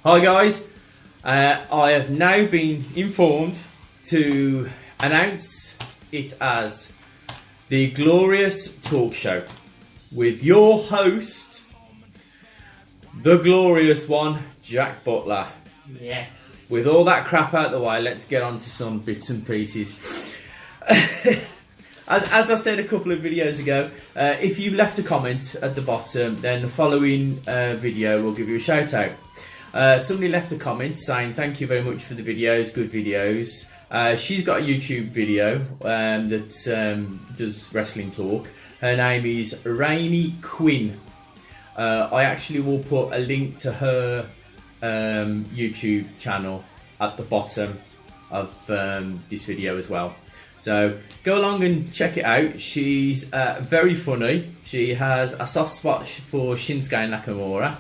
Hi guys, I have now been informed to announce it as the Glorious Talk Show with your host, the glorious one, Jack Butler. Yes. With all that crap out the way, let's get on to some bits and pieces. As I said a couple of videos ago, if you left a comment at the bottom, then the following video will give you a shout out. Somebody left a comment saying thank you very much for the videos, good videos. She's got a YouTube video that does wrestling talk. Her name is Rayne Quinn. I actually will put a link to her YouTube channel at the bottom of this video as well. So go along and check it out. She's very funny. She has a soft spot for Shinsuke Nakamura.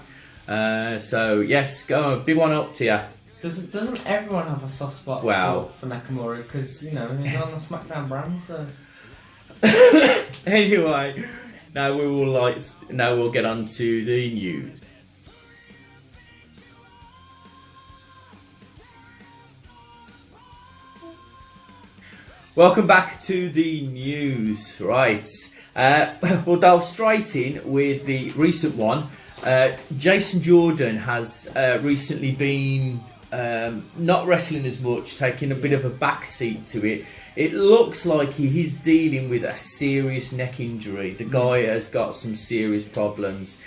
So yes, go on, big one up to you. Doesn't everyone have a soft spot for Nakamura? Because you know he's on the SmackDown brand. So anyway, now we'll get on to the news. Welcome back to the news. Right, we'll delve straight in with the recent one. Jason Jordan has recently been not wrestling as much, taking a bit of a backseat to it. It looks like he is dealing with a serious neck injury. The guy has got some serious problems.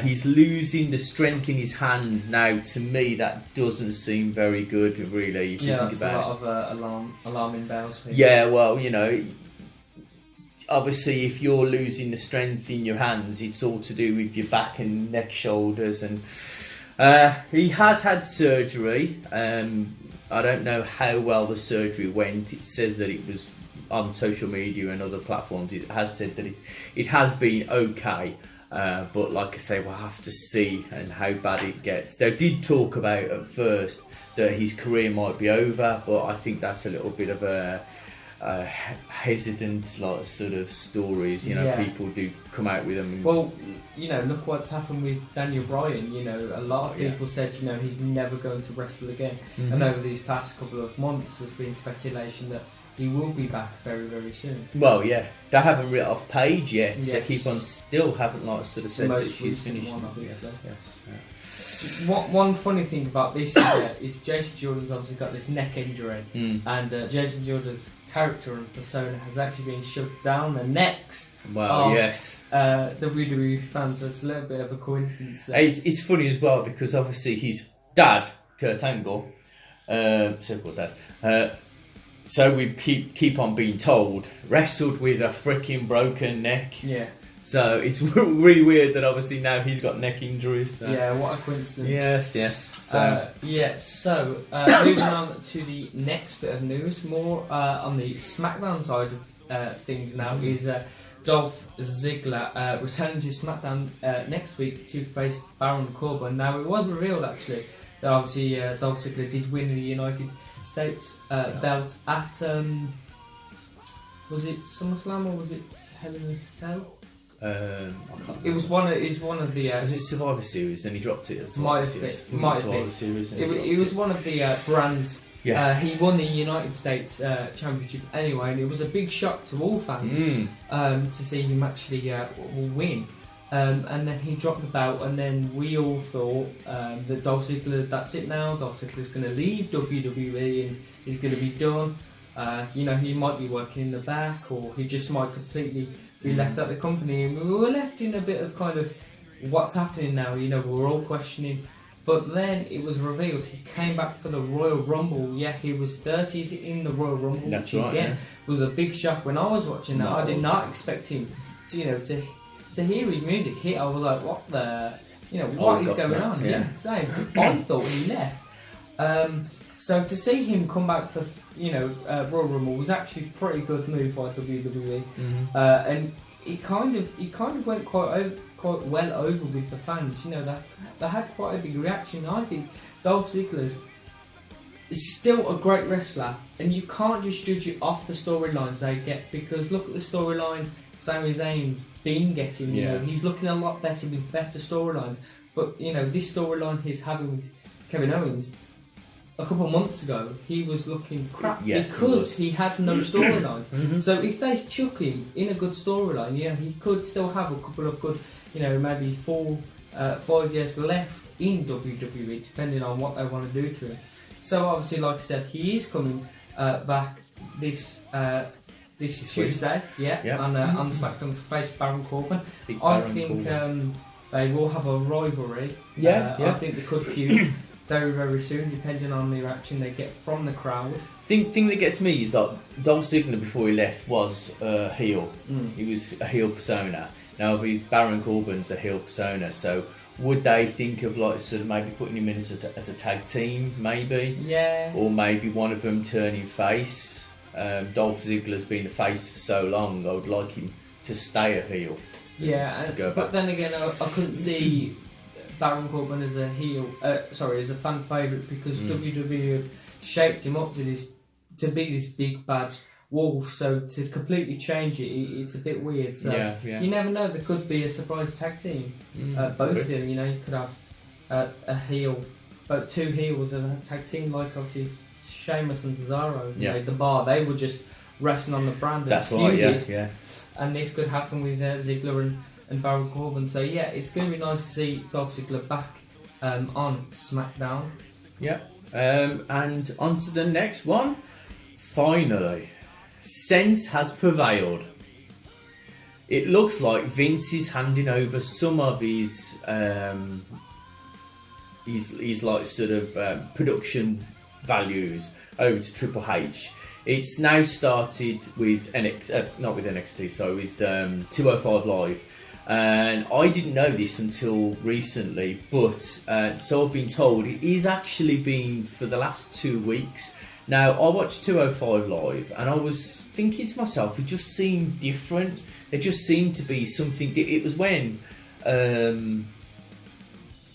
He's losing the strength in his hands now. To me, that doesn't seem very good, really. If you think about a lot of alarming bells. Yeah, well, you know, obviously, if you're losing the strength in your hands, it's all to do with your back and neck, shoulders, and he has had surgery. I don't know how well the surgery went. It says that it was on social media and other platforms. It has said that it has been okay. But like I say, we'll have to see and how bad it gets. They did talk about at first that his career might be over, but I think that's a little bit of a hesitant sort of stories. You know, people do come out with them. Well, you know, look what's happened with Daniel Bryan. You know, a lot of people said, you know, he's never going to wrestle again. And over these past couple of months, there's been speculation that he will be back very, very soon. Well, yeah, they haven't written off Paige yet. Yes. They keep on, still haven't sort of said that she's finished. One, obviously. Yes. One funny thing about this is Jason Jordan's obviously got this neck injury, and Jason Jordan's character and persona has actually been shoved down the necks. Well, yes. WWE fans, that's a little bit of a coincidence there. It's funny as well because obviously his dad, Kurt Angle, so-called dad, so we keep on being told, wrestled with a freaking broken neck. Yeah. So it's really weird that obviously now he's got neck injuries. So. Yeah, what a coincidence. Yes. So. So moving on to the next bit of news, more on the SmackDown side of things now, is Dolph Ziggler returning to SmackDown next week to face Baron Corbin. Now, it was revealed actually that obviously Dolph Ziggler did win the United States belt at was it SummerSlam or was it Hell in a Cell? It was one of the. Was it Survivor Series? Then he dropped it. Might have been. Series. It was one of the brands. Yeah. He won the United States Championship anyway, and it was a big shock to all fans to see him actually win. And then he dropped the belt, and then we all thought that Dolph Ziggler, that's it now. Dolph Ziggler's going to leave WWE and he's going to be done. You know, he might be working in the back, or he just might completely be left out of the company. And we were left in a bit of kind of what's happening now. You know, we were all questioning. But then it was revealed he came back for the Royal Rumble. Yeah, he was 30th in the Royal Rumble. That's which right. Again, was a big shock when I was watching that. No. I did not expect him to hear his music hit. I was like, what the, what is going on? Yeah, same. I thought he left. So to see him come back for Royal Rumble was actually a pretty good move by WWE, and he kind of went quite well over with the fans. You know, they had quite a big reaction. I think Dolph Ziggler is still a great wrestler, and you can't just judge it off the storylines they get, because look at the storylines Sami Zayn's been getting. You know, he's looking a lot better with better storylines. But this storyline he's having with Kevin Owens, a couple of months ago, he was looking crap because he had no storylines. So if they chuck him in a good storyline, he could still have a couple of good, maybe 5 years left in WWE, depending on what they want to do to him. So obviously, like I said, he is coming back this Tuesday, on SmackDown to face Baron Corbin. I think they will have a rivalry. I think they could feud very, very soon, depending on the reaction they get from the crowd. Thing that gets me is that Dolph Ziggler, before he left, was a heel. He was a heel persona. Now Baron Corbin's a heel persona, so would they think of maybe putting him in as a tag team, maybe? Yeah. Or maybe one of them turning face. Dolph Ziggler's been a face for so long, I would like him to stay a heel. Yeah, but then again, I couldn't see Baron Corbin as a heel, as a fan favourite, because WWE have shaped him up to be this big bad wolf. So to completely change it, it's a bit weird. So you never know. There could be a surprise tag team. Both of them, you could have a heel, but two heels in a tag team, like obviously Sheamus and Cesaro. The Bar, they were just resting on the brand. That's right. Yeah. And this could happen with Ziggler and Baron Corbin. So it's going to be nice to see Dolph Ziggler back on SmackDown. Yeah. And on to the next one. Finally, sense has prevailed. It looks like Vince is handing over some of his production values over to Triple H. It's now started with not with NXT, sorry, with 205 Live. And I didn't know this until recently, but so I've been told it is actually been for the last 2 weeks. Now, I watched 205 Live and I was thinking to myself, it just seemed different. It just seemed to be something. It was when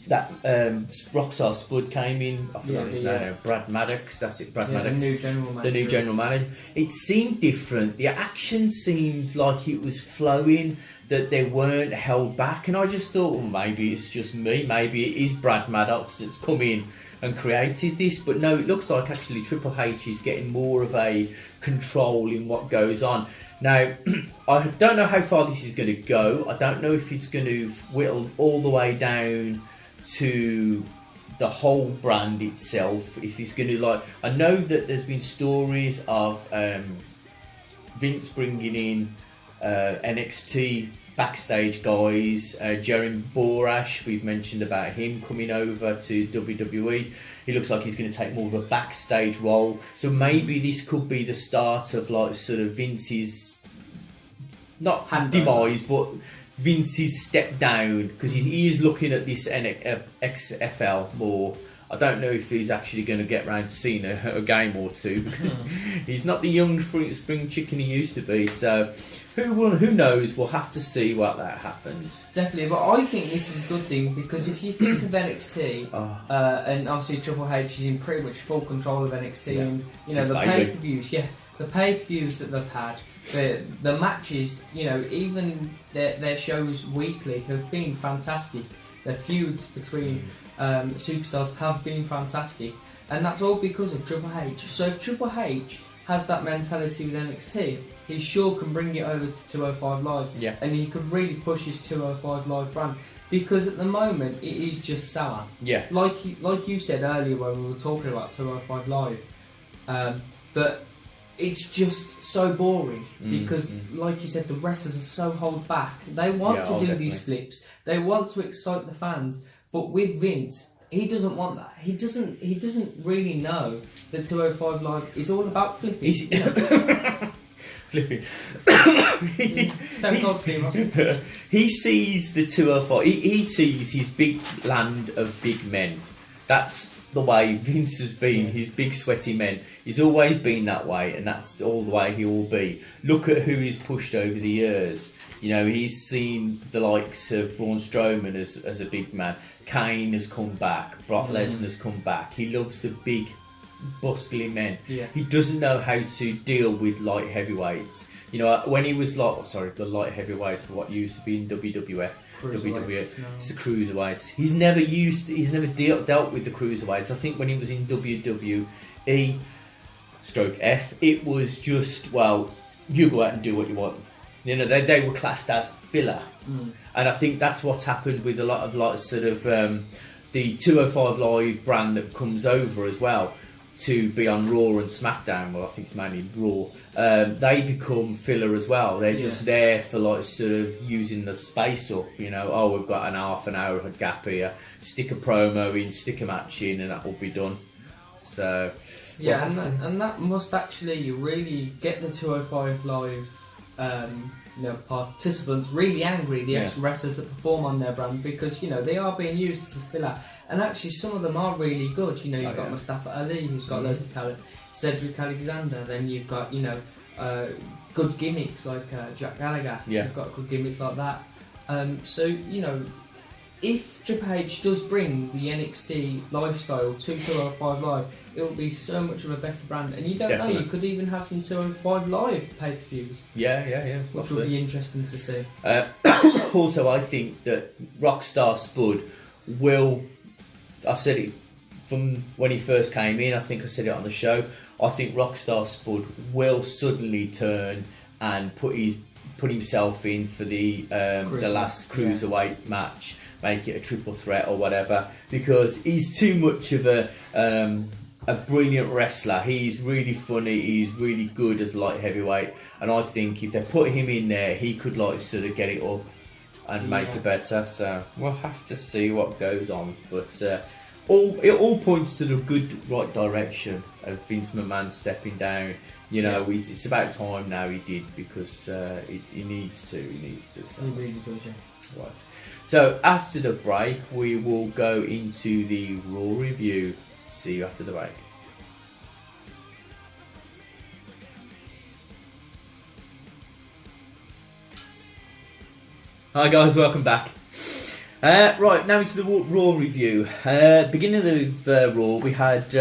that Rockstar Spud came in. I forgot his name now. Brad Maddox. That's it. Brad Maddox. The new general manager. The new general manager. It seemed different. The action seemed like it was flowing. That they weren't held back, and I just thought, well, maybe it's just me. Maybe it is Brad Maddox that's come in and created this. But no, it looks like actually Triple H is getting more of a control in what goes on. Now, I don't know how far this is going to go. I don't know if it's going to whittle all the way down to the whole brand itself. If it's going to I know that there's been stories of Vince bringing in NXT backstage guys. Jeremy Borash, we've mentioned about him coming over to WWE. He looks like he's going to take more of a backstage role. So maybe this could be the start of Vince's not demise, but Vince's step down, because he is looking at this XFL more. I don't know if he's actually going to get round to seeing a game or two, because he's not the young spring chicken he used to be. So who knows? We'll have to see what that happens. Definitely, but I think this is a good thing, because if you think of NXT, and obviously Triple H is in pretty much full control of NXT, and the pay-per-views, the pay-per-views that they've had, the matches, even their shows weekly have been fantastic. The feuds between superstars have been fantastic, and that's all because of Triple H. So if Triple H has that mentality with NXT, he sure can bring it over to 205 Live, and he could really push his 205 Live brand, because at the moment it is just sour. Like you said earlier when we were talking about 205 Live, that it's just so boring, because like you said, the wrestlers are so held back. They want to do these flips, they want to excite the fans, but with Vince, he doesn't want that. He doesn't really know that 205 Live is all about flipping. Flipping. Stone Cold Steve Austin. He sees the 205. He sees his big land of big men. That's the way Vince has been. His big sweaty men. He's always been that way, and that's all the way he will be. Look at who he's pushed over the years. He's seen the likes of Braun Strowman as a big man. Kane has come back. Brock Lesnar's come back. He loves the big bustling men. Yeah. He doesn't know how to deal with light heavyweights. You know, when he was like, the light heavyweights were what used to be in WWF. WWF, no. It's the cruiserweights. He's never dealt with the cruiserweights. I think when he was in WWE, stroke F, it was just, well, you go out and do what you want. You know, they were classed as filler. And I think that's what's happened with a lot of the 205 Live brand that comes over as well to be on Raw and SmackDown. Well, I think it's mainly Raw. They become filler as well. They're just there for using the space up. You know, oh, we've got an half an hour gap here. Stick a promo in, stick a match in, and that will be done. So yeah, and that must actually really get the 205 Live participants really angry, the extra wrestlers that perform on their brand, because, you know, they are being used as a filler. And actually some of them are really good. You know, you've got Mustafa Ali, who's got loads of talent, Cedric Alexander, then you've got, you know, good gimmicks like Jack Gallagher. You've got good gimmicks like that. So, you know, if Triple H does bring the NXT lifestyle to 205 Live, it will be so much of a better brand. And you don't know, you could even have some 205 Live pay-per-views. Yeah. Which would be interesting to see. Also, I think that Rockstar Spud will... I've said it from when he first came in, I think I said it on the show, I think Rockstar Spud will suddenly turn and put himself in for the last cruiserweight match, make it a triple threat or whatever, because he's too much of a brilliant wrestler. He's really funny, he's really good as light heavyweight, and I think if they put him in there, he could get it up and make it better. So we'll have to see what goes on, but it all points to the good right direction of Vince McMahon stepping down. You know, it's about time now he did, because he needs to. So. He really does, yeah. Right. So after the break, we will go into the Raw review. See you after the break. Hi guys, welcome back. Right, now into the Raw review. Beginning of Raw, we had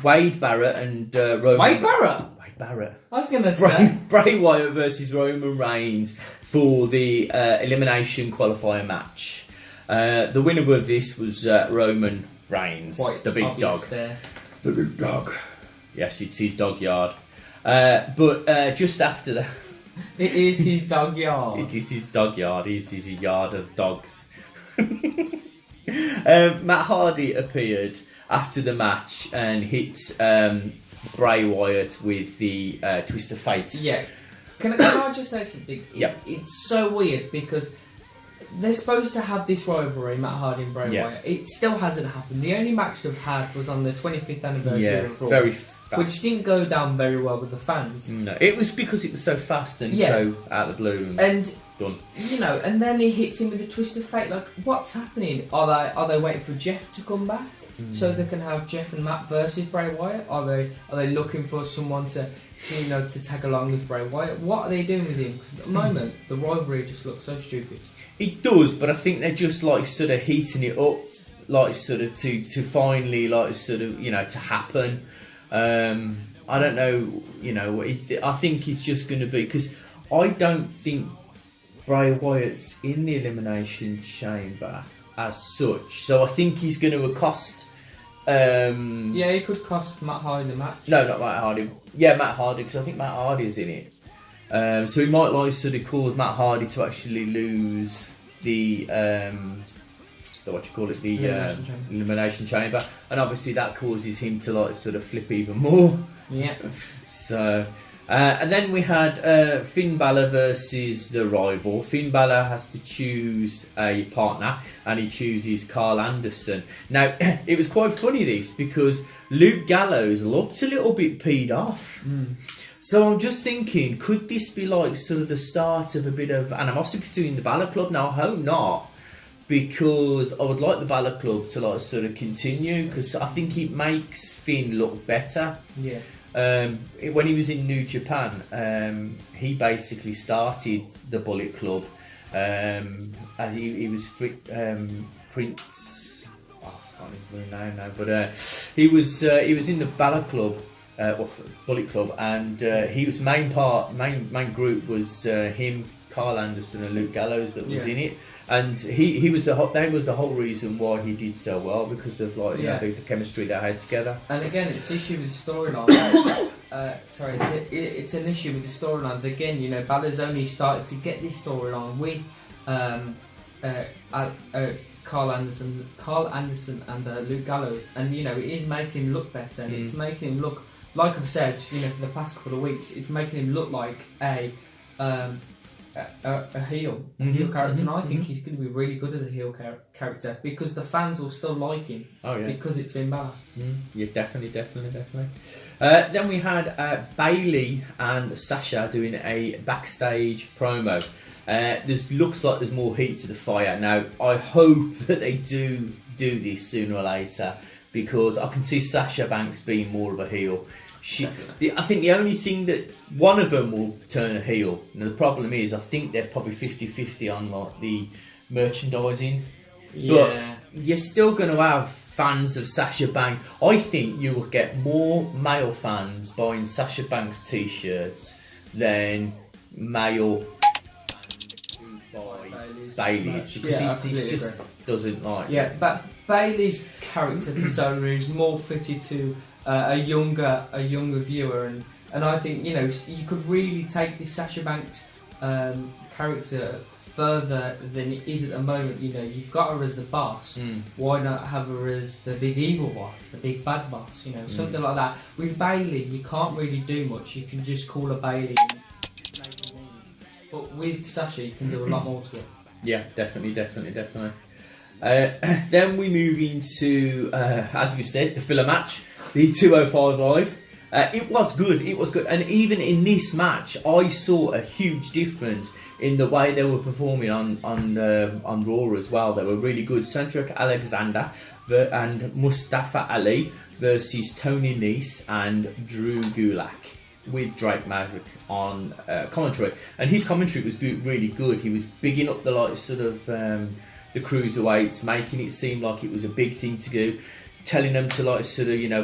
Wade Barrett and Roman... Wade Barrett? Wade Barrett. I was going to say... Bray Wyatt versus Roman Reigns for the elimination qualifier match. The winner of this was Roman Reigns, the big dog. The big dog. Yes, it's his dog yard. But just after that... It is his dog yard. It is his dog yard. It is a yard of dogs. Matt Hardy appeared after the match and hit Bray Wyatt with the Twist of Fate. Yeah. Can I just say something? It's so weird because they're supposed to have this rivalry, Matt Hardy and Bray Wyatt. It still hasn't happened. The only match they've had was on the 25th anniversary of Raw. Very fast. Which didn't go down very well with the fans. No, it was because it was so fast and so out of the blue and done. You know, and then he hits him with a Twist of Fate. Like, what's happening? Are they waiting for Jeff to come back so they can have Jeff and Matt versus Bray Wyatt? Are they looking for someone to tag along with Bray Wyatt? What are they doing with him? Because at the moment the rivalry just looks so stupid. It does, but I think they're just heating it up, to finally to happen. I don't know, I think it's just going to be, because I don't think Bray Wyatt's in the Elimination Chamber as such, so I think he's going to accost... he could cost Matt Hardy the match. No, not Matt Hardy. Yeah, Matt Hardy, because I think Matt Hardy's in it. So he might cause Matt Hardy to actually lose the... Elimination Chamber, and obviously that causes him to flip even more. Yeah. So, and then we had Finn Balor versus the Rival. Finn Balor has to choose a partner, and he chooses Carl Anderson. Now, it was quite funny this, because Luke Gallows looked a little bit peed off. So I'm just thinking, could this be the start of a bit of animosity between the Balor Club? Now, I hope not, because I would like the Balor Club to continue, because I think it makes Finn look better. Yeah. When he was in New Japan, he basically started the Bullet Club. As he was Prince. Oh, can't even remember his name now, but he was in the Balor Club, Bullet Club, and he was main group was him, Carl Anderson, and Luke Gallows that was in it, and they was the whole reason why he did so well, because of like the chemistry they had together. And again, it's issue with storylines. It's an issue with the storylines. Again, you know, Balor's only started to get this storyline with Carl Anderson and Luke Gallows, and you know, it is making him look better, and it's making him look, like I've said, you know, for the past couple of weeks, it's making him look like a heel character, and I think he's going to be really good as a heel character, because the fans will still like him. Because it's Finn Balor. Yeah, definitely. Then we had Bayley and Sasha doing a backstage promo. Looks like there's more heat to the fire. Now, I hope that they do this sooner or later, because I can see Sasha Banks being more of a heel. I think the only thing that one of them will turn a heel. Now, the problem is, I think they're probably 50-50 on like the merchandising. But you're still going to have fans of Sasha Banks. I think you will get more male fans buying Sasha Banks t-shirts than male Bayley's, because he just doesn't like. Yeah, but Bayley's character persona is more fitted to a younger viewer, and I think, you know, you could really take this Sasha Banks character further than it is at the moment. You know, you've got her as the boss. Why not have her as the big evil boss, the big bad boss? You know, something like that. With Bayley, you can't really do much. You can just call her Bayley. But with Sasha, you can do a lot more to it. Yeah, definitely. Then we move into, as we said, the filler match, the 205 Live. It was good, and even in this match, I saw a huge difference in the way they were performing on Raw as well. They were really good. Cedric Alexander and Mustafa Ali versus Tony Nese and Drew Gulak, with Drake Maverick on commentary, and his commentary was really good. He was bigging up the the cruiserweights, making it seem like it was a big thing to do, telling them to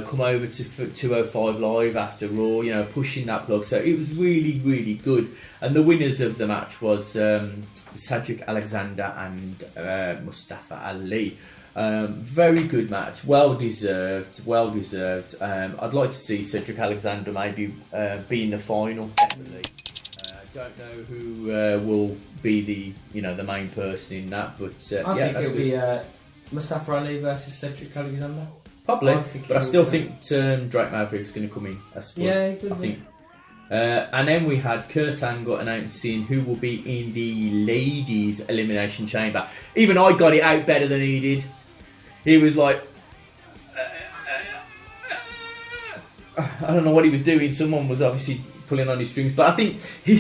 come over to 205 Live after Raw, you know, pushing that plug. So it was really good. And the winners of the match was Cedric Alexander and Mustafa Ali. Very good match, well deserved. I'd like to see Cedric Alexander maybe be in the final. Definitely. Don't know who will be the main person in that, but I think it'll be Mustafa Ali versus Cedric Alexander. Probably, but I still think Drake Maverick's going to come in. I think. And then we had Kurt Angle announcing who will be in the ladies' elimination chamber. Even I got it out better than he did. He was like, I don't know what he was doing. Someone was obviously pulling on his strings, but I think he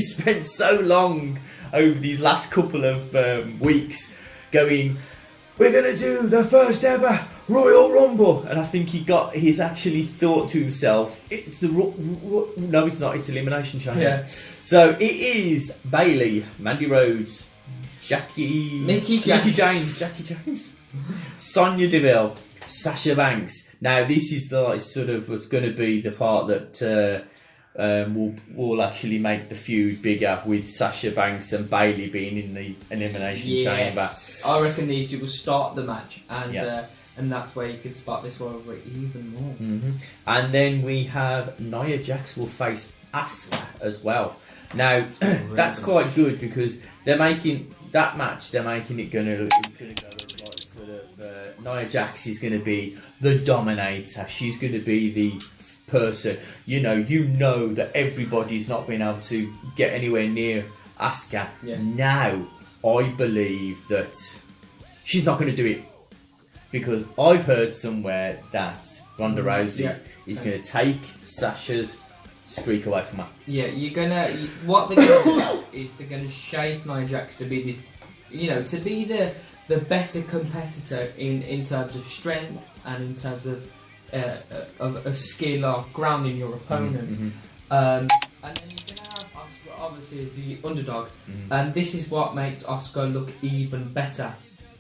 spent so long over these last couple of weeks going, we're going to do the first ever Royal Rumble, and I think he's actually thought to himself, it's no, it's not, it's Elimination Chamber. Yeah. So it is Bayley, Mandy Rhodes, Mickie James, Sonya Deville, Sasha Banks. Now this is what's going to be the part that will actually make the feud bigger, with Sasha Banks and Bayley being in the Elimination Chamber. I reckon these two will start the match, and that's where you could spot this rivalry even more. And then we have Nia Jax will face Asuka as well. Now that's quite good, because they're making that match. They're making it going to go Nia Jax is going to be the dominator. She's going to be the person. You know that everybody's not been able to get anywhere near Asuka. Now I believe that she's not going to do it, because I've heard somewhere that Ronda Rousey is going to take Sasha's streak away from her. Yeah, what they're gonna do is they're gonna shape Nia Jax to be this, to be the better competitor in terms of strength and in terms of skill of grounding your opponent. And then you're gonna have Asuka obviously as the underdog, and this is what makes Asuka look even better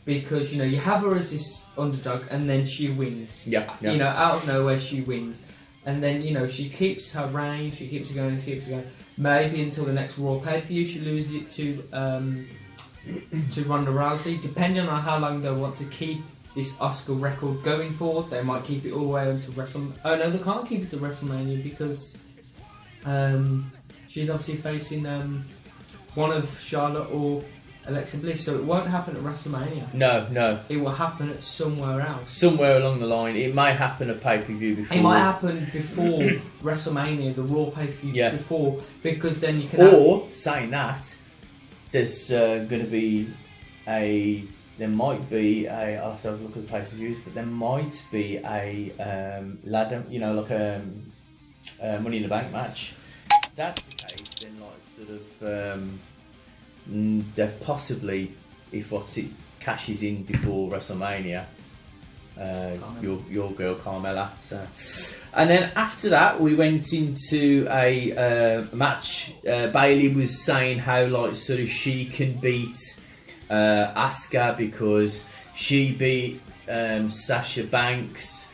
because you have her as this underdog, and then she wins. Yeah. Out of nowhere she wins, and then she keeps her reign, she keeps it going, maybe until the next Raw pay-per-view she loses it to Ronda Rousey, depending on how long they want to keep this Oscar record going for. They might keep it all the way until WrestleMania. Oh no, they can't keep it to WrestleMania because she's obviously facing one of Charlotte or Alexa Bliss, so it won't happen at WrestleMania. No. It will happen at somewhere else. Somewhere along the line. It might happen at pay-per-view before. It might happen before WrestleMania, the Raw pay-per-view before, because then you can... Or, saying that, there's going to be there might be a... I'll have to have a look at the pay-per-views, but there might be a ladder, like a Money in the Bank match. If that's the case, then they're possibly, if it cashes in before WrestleMania, your girl Carmella. So. And then after that, we went into a match. Bayley was saying how she can beat Asuka because she beat Sasha Banks.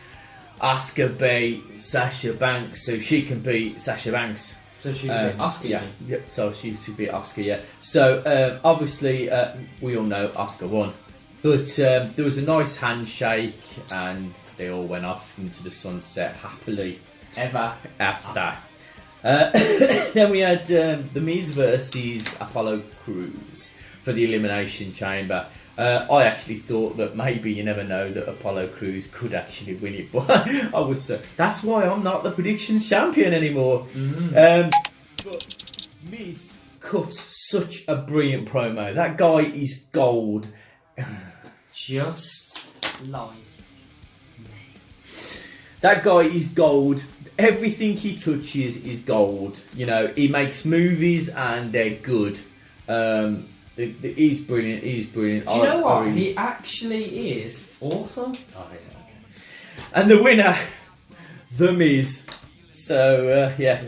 Asuka beat Sasha Banks, so she can beat Sasha Banks. So she beat Asuka, yeah. So she beat Asuka, yeah. So obviously we all know Asuka won, but there was a nice handshake, and they all went off into the sunset happily ever after. Then we had The Miz versus Apollo Crews for the Elimination Chamber. I actually thought that maybe, you never know, that Apollo Crews could actually win it, but I was that's why I'm not the predictions champion anymore. But Miz cut such a brilliant promo. That guy is gold. Just like that guy is gold. Everything he touches is gold. He makes movies and they're good. He's brilliant. He's brilliant. Do you know what? He actually is awesome. Oh, yeah, okay. And the winner, The Miz. So yeah.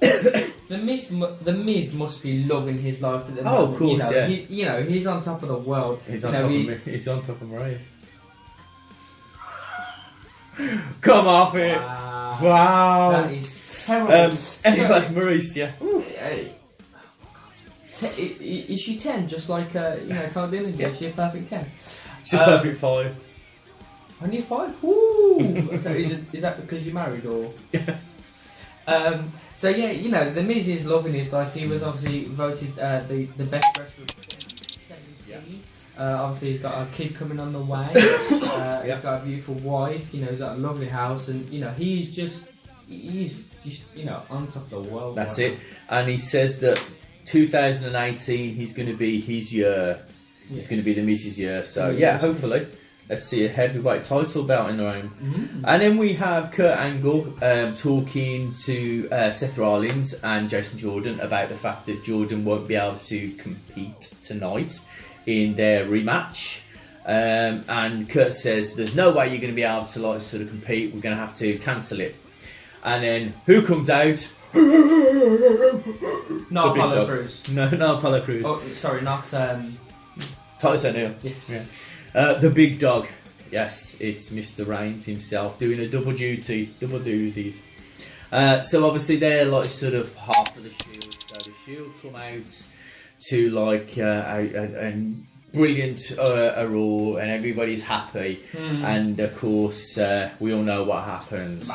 The Miz must be loving his life at the moment. Oh, of course, yeah. He's on top of the world. He's on top of Maurice. Come off it! Wow. That is terrible. Anyway, Maurice, yeah. Is she 10? Just like Tyler Dillon? Yeah, she a perfect 10. She's a perfect 5. Only 5? Woo! So is that because you're married or? So yeah, The Miz is loving his life. He was obviously voted the best wrestler of 2017. Obviously he's got a kid coming on the way. He's got a beautiful wife. He's got a lovely house, and he's just on top of the world. That's it. And he says that 2018 he's going to be his year. Yeah. It's going to be the Miz's year. So yeah, hopefully. Let's see a heavyweight title bout in the room. And then we have Kurt Angle talking to Seth Rollins and Jason Jordan about the fact that Jordan won't be able to compete tonight in their rematch. And Kurt says there's no way you're going to be able to sort of compete. We're going to have to cancel it. And then who comes out? Not Apollo Crews. No, not Apollo Crews. Oh, sorry, not Titus O'Neil. Yes. Yeah. The big dog. Yes, it's Mr. Rayne himself doing a double doozies. So obviously they're sort of half of the Shield. So the Shield come out to a brilliant Raw, and everybody's happy. And of course we all know what happens.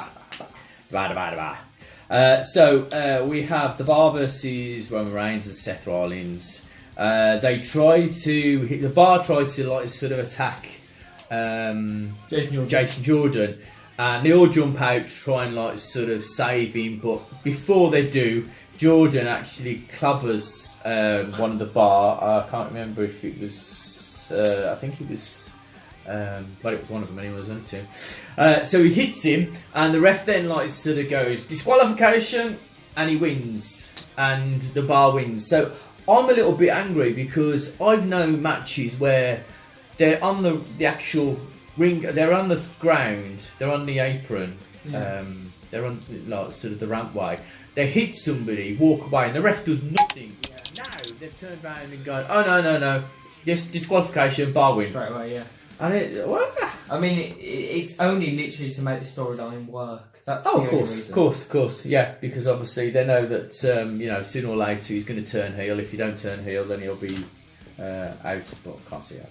So we have The Bar versus Roman Reigns and Seth Rollins. The Bar tried to sort of attack Jason Jordan, and they all jump out, try and sort of save him, but before they do, Jordan actually clubbers one of the Bar. I can't remember if it was I think it was but it was one of them anyway, wasn't it? So he hits him, and the ref then sort of goes disqualification, and he wins, and the Bar wins. So I'm a little bit angry because I've known matches where they're on the actual ring, they're on the ground, they're on the apron, they're on sort of the rampway. They hit somebody, walk away, and the ref does nothing. Now they've turned around and gone, oh no, Yes, disqualification, bar win. Straight away, yeah. And I mean, it's only literally to make the storyline work. That's of the course, only reason. of course, yeah. Because obviously they know that you know, sooner or later he's going to turn heel. If you don't turn heel, then he'll be out. But I can't see it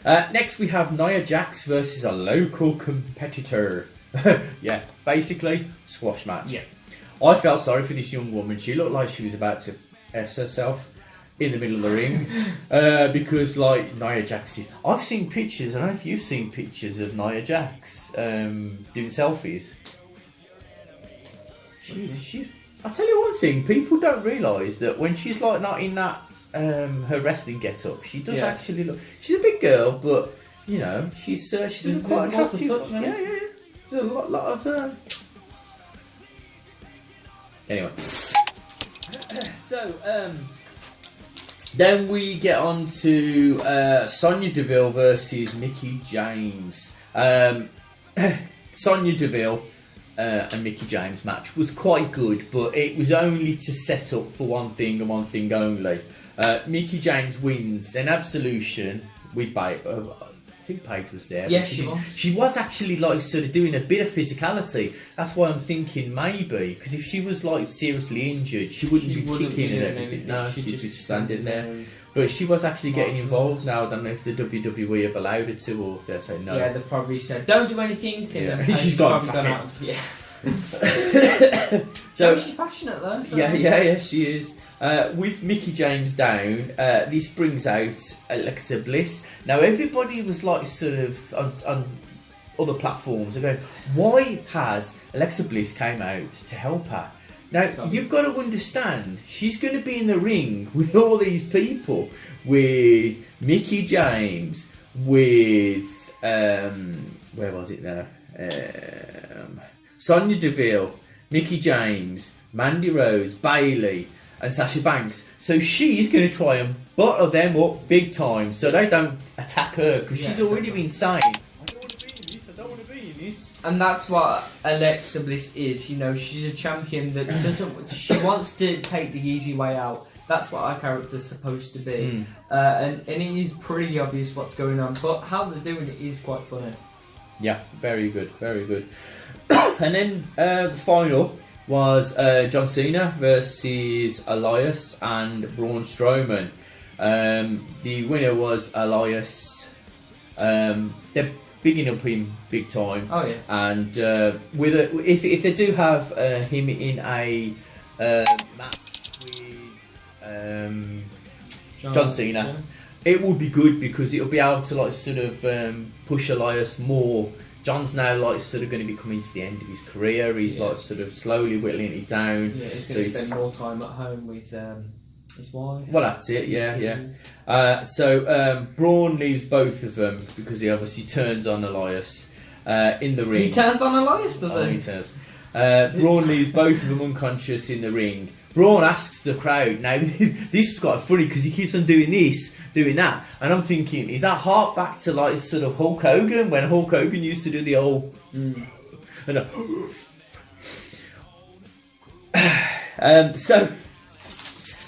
happening. Next, we have Nia Jax versus a local competitor. Yeah, basically squash match. Yeah. I felt sorry for this young woman. She looked like she was about to S herself in the middle of the ring because, like, Nia Jax is... I've seen pictures, I don't know if you've seen pictures of Nia Jax doing selfies. I'll tell you one thing, people don't realise that when she's, like, not in that, her wrestling get-up, she does actually look... She's a big girl, but, you know, she's quite attractive. Yeah. There's a lot of... Anyway. So, then we get on to Sonya Deville versus Mickie James. Sonya Deville and Mickie James match was quite good, but it was only to set up for one thing and one thing only. Mickie James wins an absolution with I think Paige was there. Yes, she was. She was actually like sort of doing a bit of physicality. That's why I'm thinking maybe, because if she was like seriously injured, she wouldn't be kicking and everything. No, she'd just standing there. But she was actually getting involved now. I don't know if the WWE have allowed her to, or if they're saying no. Yeah, they probably said don't do anything. And then she's gone out. Yeah. So she's passionate though. So. Yeah, she is. With Mickie James down, this brings out Alexa Bliss. Now everybody was like sort of on other platforms. They're going, why has Alexa Bliss came out to help her? Now you've got to understand, she's going to be in the ring with all these people, with Mickie James, with where was it now? Sonya Deville, Mickie James, Mandy Rose, Bayley, and Sasha Banks. So she's going to try and butter them up big time so they don't attack her, because she's already been saying, I don't want to be in this, I don't want to be in this. And that's what Alexa Bliss is, you know, she's a champion that doesn't, she wants to take the easy way out. That's what our character's supposed to be. And it is pretty obvious what's going on, but how they're doing it is quite funny. Yeah, very good, very good. And then the final was John Cena versus Elias and Braun Strowman. The winner was Elias. They're bigging up him big time. Oh yeah. And with if they do have him in a match with John Cena, it would be good because it'll be able to like sort of push Elias more. John's now like sort of going to be coming to the end of his career. He's like sort of slowly whittling it down. Yeah, he's going to spend more time at home with his wife. Well, that's it. Yeah. So Braun leaves both of them because he obviously turns on Elias in the ring. He turns on Elias, does he? He does. Braun leaves both of them unconscious in the ring. Braun asks the crowd. Now this is quite funny because he keeps on doing this, doing that, and I'm thinking, is that hark back to like sort of Hulk Hogan when Hulk Hogan used to do the old so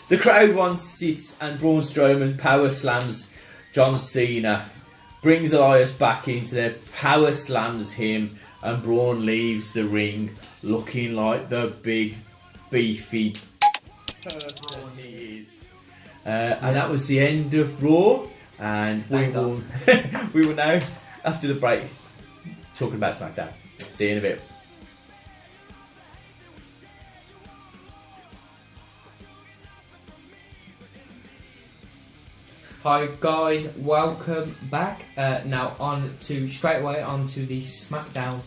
the crowd wants it, and Braun Strowman power slams John Cena, brings Elias back into there, power slams him, and Braun leaves the ring looking like the big beefy person he is. And that was the end of Raw, and we will now, after the break, talking about SmackDown. See you in a bit. Hi guys, welcome back. Now straight away onto the SmackDown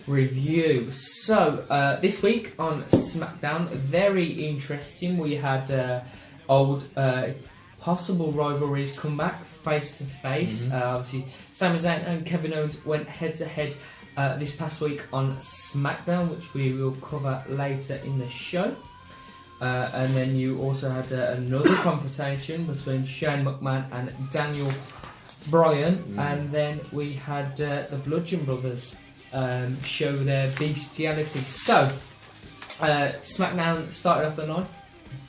review. So this week on SmackDown, very interesting. We had old possible rivalries come back face to face. Obviously, Sami Zayn and Kevin Owens went head to head this past week on SmackDown, which we will cover later in the show. And then you also had another confrontation between Shane McMahon and Daniel Bryan, and then we had the Bludgeon Brothers show their bestiality. So SmackDown started off the night.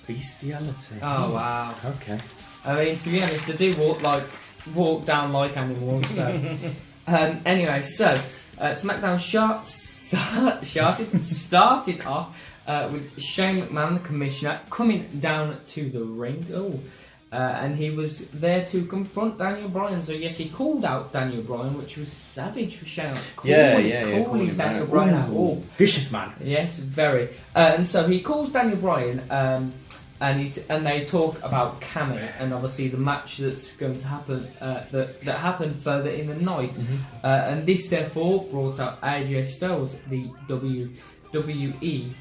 Bestiality. Oh wow. Okay. I mean, to be honest, they do walk down like animals. So anyway, so SmackDown started off with Shane McMahon, the commissioner, coming down to the ring. And he was there to confront Daniel Bryan. So yes, he called out Daniel Bryan, which was savage for Shane. Calling Daniel Bryan out. Vicious man. Yes, very. And so he calls Daniel Bryan, and they talk about Cammy, and obviously the match that's going to happen that happened further in the night. And this therefore brought out AJ Styles, the WWE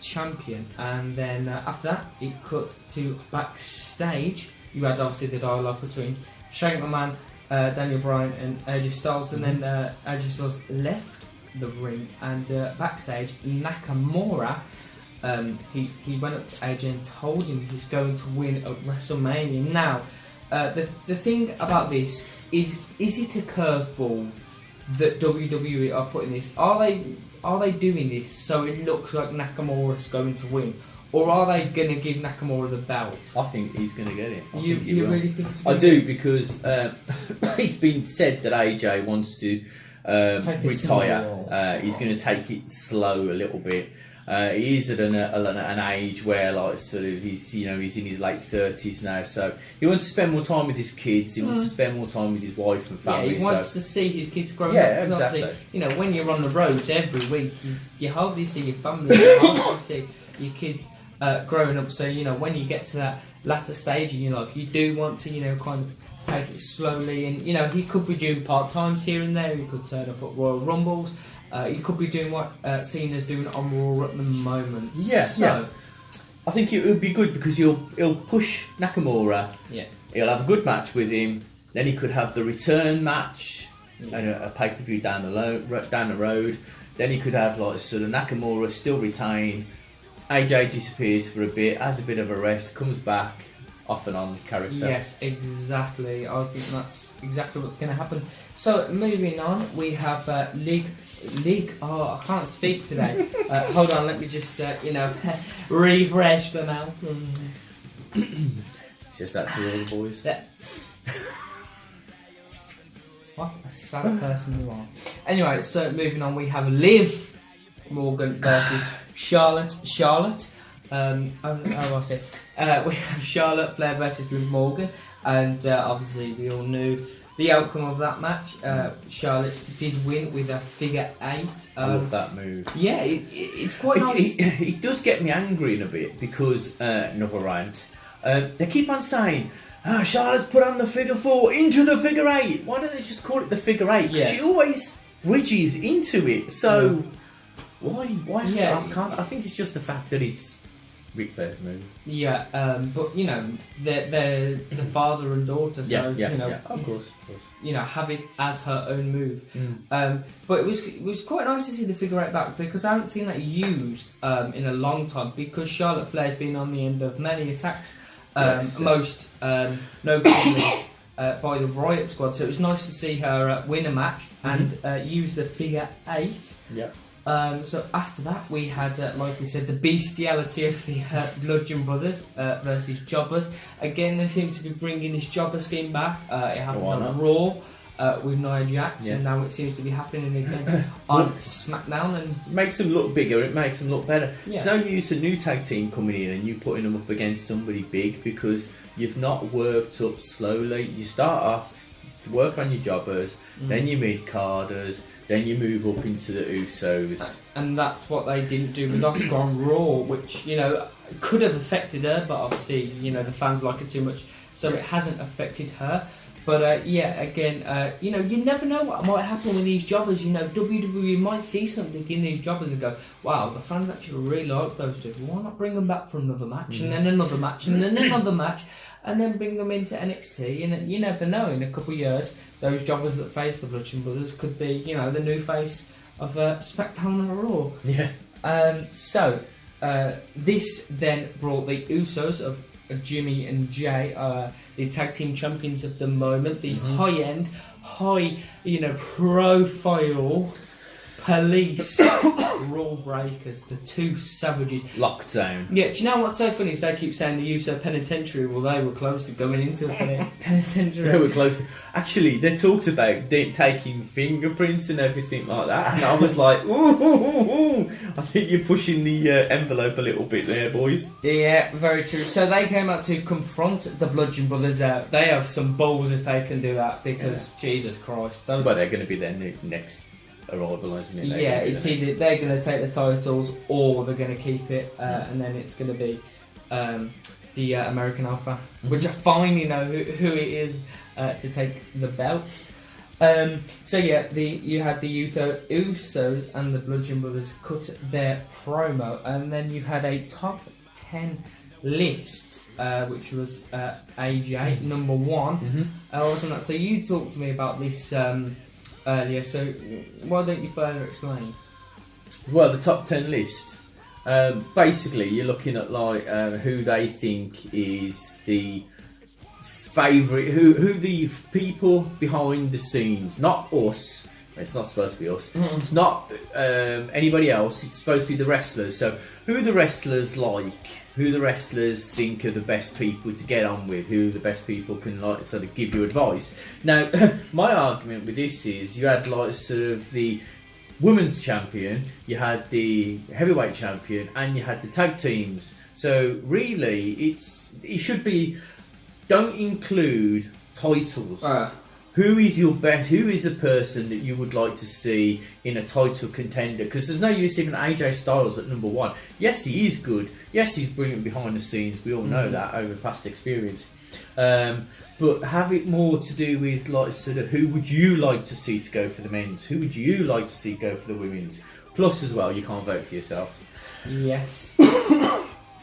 champion, and then after that it cut to backstage. You had obviously the dialogue between Shane McMahon, Daniel Bryan and AJ Styles, and then AJ Styles left the ring, and backstage Nakamura he went up to AJ and told him he's going to win at WrestleMania. Now the thing about this is it a curveball that WWE are putting this? Are they doing this so it looks like Nakamura's going to win? Or are they going to give Nakamura the belt? I think he's going to get it. You really think it's I do, because it's been said that AJ wants to retire. He's going to take it slow a little bit. He is at an age where, like, sort of, he's in his late 30s now, so he wants to spend more time with his kids. He wants to spend more time with his wife and family. Yeah, he wants to see his kids grow up. Yeah, exactly. When you're on the roads every week, you hardly see your family, you hardly see your kids growing up. So when you get to that latter stage in your life, you do want to kind of take it slowly. And he could be doing part times here and there. He could turn up at Royal Rumbles. He could be doing what Cena's doing on Raw at the moment. Yeah. I think it would be good because he'll push Nakamura. Yeah. He'll have a good match with him. Then he could have the return match and a pay-per-view down the road. Then he could have sort of Nakamura still retain. AJ disappears for a bit, has a bit of a rest, comes back, off and on character. Yes, exactly. I think that's exactly what's going to happen. So moving on, we have League. Oh, I can't speak today. Hold on, let me just refresh them out. Just that to all the boys. Yeah. What a sad person you are. Anyway, so moving on, we have Liv Morgan versus Charlotte. We have Charlotte Flair versus Liv Morgan, and obviously we all knew the outcome of that match. Charlotte did win with a figure 8. I love that move. Yeah, it's quite nice. It does get me angry in a bit because another rant. They keep on saying, Charlotte's put on the figure 4 into the figure 8. Why don't they just call it the figure 8? Yeah. She always bridges into it. So why? Yeah, I think it's just the fact that it's Ric Flair's move. Yeah, but they're the father and daughter, so of course. Have it as her own move. But it was quite nice to see the figure 8 back, because I haven't seen that used in a long time, because Charlotte Flair's been on the end of many attacks, most notably by the Riot Squad. So it was nice to see her win a match and use the figure 8. Yeah. So after that, we had, like we said, the bestiality of the Bludgeon Brothers versus Jobbers. Again, they seem to be bringing this Jobber scheme back. It happened on Raw with Nia Jax, and now it seems to be happening again on SmackDown. And it makes them look bigger. It makes them look better. Yeah. There's no use a new tag team coming in and you putting them up against somebody big, because you've not worked up slowly. You start off, work on your Jobbers, then your mid-carders, then you move up into the Usos. And that's what they didn't do with Asuka on Raw, which, could have affected her, but obviously, the fans like it too much, so it hasn't affected her. But, again, you never know what might happen with these Jobbers. WWE might see something in these Jobbers and go, wow, the fans actually really like those two. Why not bring them back for another match, and then another match, and then another match, and then bring them into NXT? And you never know, in a couple of years, those Jobbers that face the Bludgeon Brothers could be, the new face of SmackDown and Raw. Yeah. So, this then brought the Usos of Jimmy and Jay, the tag team champions of the moment, the high-end, profile police, rule breakers, the two savages. Lockdown. Yeah, do you know what's so funny is they keep saying the use of penitentiary. Well, they were close to going into a penitentiary. They were close. Actually, they talked about taking fingerprints and everything like that, and I was like, ooh, I think you're pushing the envelope a little bit there, boys. Yeah, very true. So they came out to confront the Bludgeon Brothers. They have some balls if they can do that, because Jesus Christ. Well, they're going to be their next arrival, isn't it? Yeah, it's either they're going to take the titles or they're going to keep it, and then it's going to be the American Alpha, which I finally know who it is to take the belts. So yeah, you had the Usos and the Bludgeon Brothers cut their promo, and then you had a top 10 list, which was AJ number 1. Wasn't that? So you talked to me about this earlier. So why don't you further explain? Well, the top 10 list. Basically, you're looking at like who they think is the favourite, who the people behind the scenes, not us. It's not supposed to be us. It's not anybody else. It's supposed to be the wrestlers. So who the wrestlers like, who the wrestlers think are the best people to get on with, who the best people can like sort of give you advice. Now, my argument with this is you had like sort of the women's champion, you had the heavyweight champion, and you had the tag teams. So really, it should be, don't include titles. Who is your best? Who is the person that you would like to see in a title contender? Because there's no use even AJ Styles at number 1. Yes, he is good. Yes, he's brilliant behind the scenes. We all know that over past experience. But have it more to do with like sort of who would you like to see to go for the men's? Who would you like to see go for the women's? Plus, as well, you can't vote for yourself. Yes.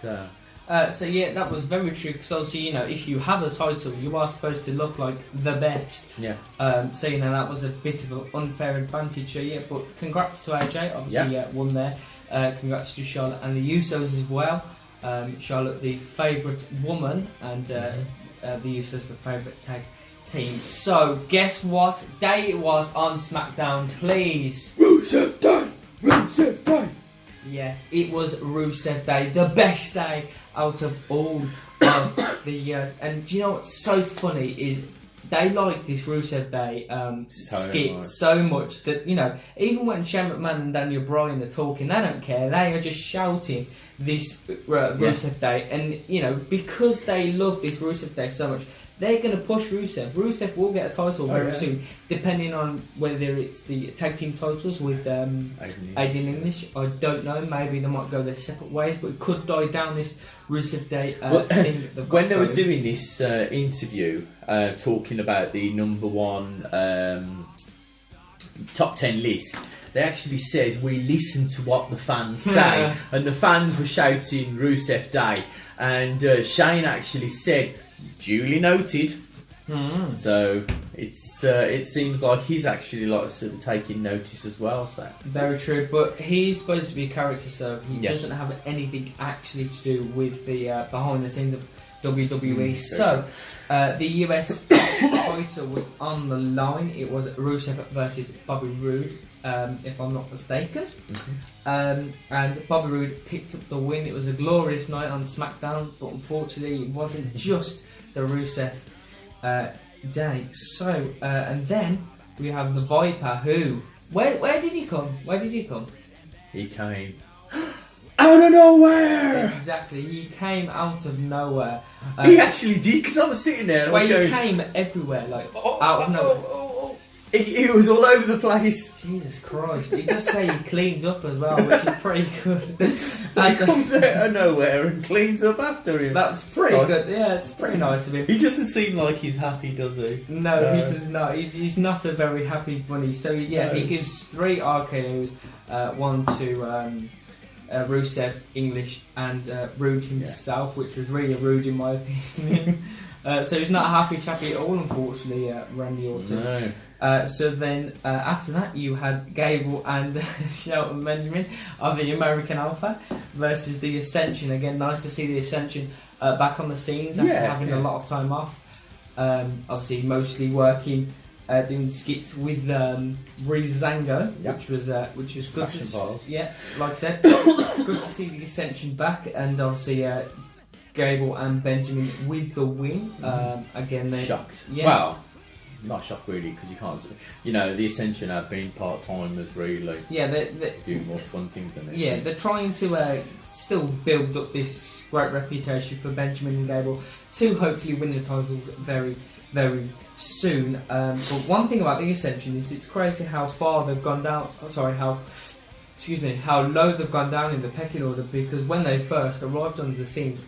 So. So yeah, that was very true, because obviously, you know, if you have a title, you are supposed to look like the best. Yeah. So, you know, that was a bit of an unfair advantage. So yeah, but congrats to AJ, obviously won there. Congrats to Charlotte and the Usos as well. Charlotte, the favourite woman, and the Usos, the favourite tag team. So, guess what day it was on SmackDown, please? Rusev Day! Rusev Day! Yes, it was Rusev Day, the best day out of all of the years. And do you know what's so funny is they like this Rusev Day skit so much that, you know, even when Shane McMahon and Daniel Bryan are talking, they don't care. They are just shouting this Rusev Day. And, you know, because they love this Rusev Day so much, they're going to push Rusev. Rusev will get a title very soon, depending on whether it's the tag team titles with Aiden English. I don't know. Maybe they might go their separate ways, but it could die down this Rusev Day thing. When they were doing this interview, talking about the number 1 top 10 list, they actually said we listen to what the fans say, and the fans were shouting Rusev Day, and Shane actually said, duly noted. So it seems like he's actually like sort of taking notice as well. So very true, but he's supposed to be a character, so he doesn't have anything actually to do with the behind the scenes of WWE. So the US title was on the line. It was Rusev versus Bobby Roode, if I'm not mistaken. And Bobby Roode picked up the win. It was a glorious night on SmackDown, but unfortunately it wasn't just the Rusev Day. So, and then we have the Viper, who... Where did he come? Where did he come? He came out of nowhere! Exactly, he came out of nowhere. He actually did, because I was sitting there and I was going... He came everywhere, like, out of nowhere. He was all over the place. Jesus Christ. He does say he cleans up as well, which is pretty good. So he comes out of nowhere and cleans up after him. That's pretty good. Yeah, it's pretty nice of him. He doesn't seem like he's happy, does he? No, he does not. He's not a very happy bunny. So yeah, he gives 3 RKOs, 1 to Rusev, English, and Rude himself, which was really rude in my opinion. So he's not a happy chappy at all, unfortunately, Randy Orton. No. So then, after that, you had Gable and Shelton Benjamin of the American Alpha versus the Ascension. Again, nice to see the Ascension back on the scenes after having a lot of time off. Obviously, mostly working doing skits with Rizango, Yep. which was good. Fashion Files. Yeah, like I said, good to see the Ascension back, and obviously Gable and Benjamin with the win. Again, they Shocked. Yeah. Well, not shocked really, because you can't. You know, the Ascension have been part timers really. Yeah, they doing more fun things than yeah, they're trying to still build up this great reputation for Benjamin and Gable to hopefully win the titles very, very soon. But one thing about the Ascension is it's crazy how far they've gone down. How low they've gone down in the pecking order, because when they first arrived on the scenes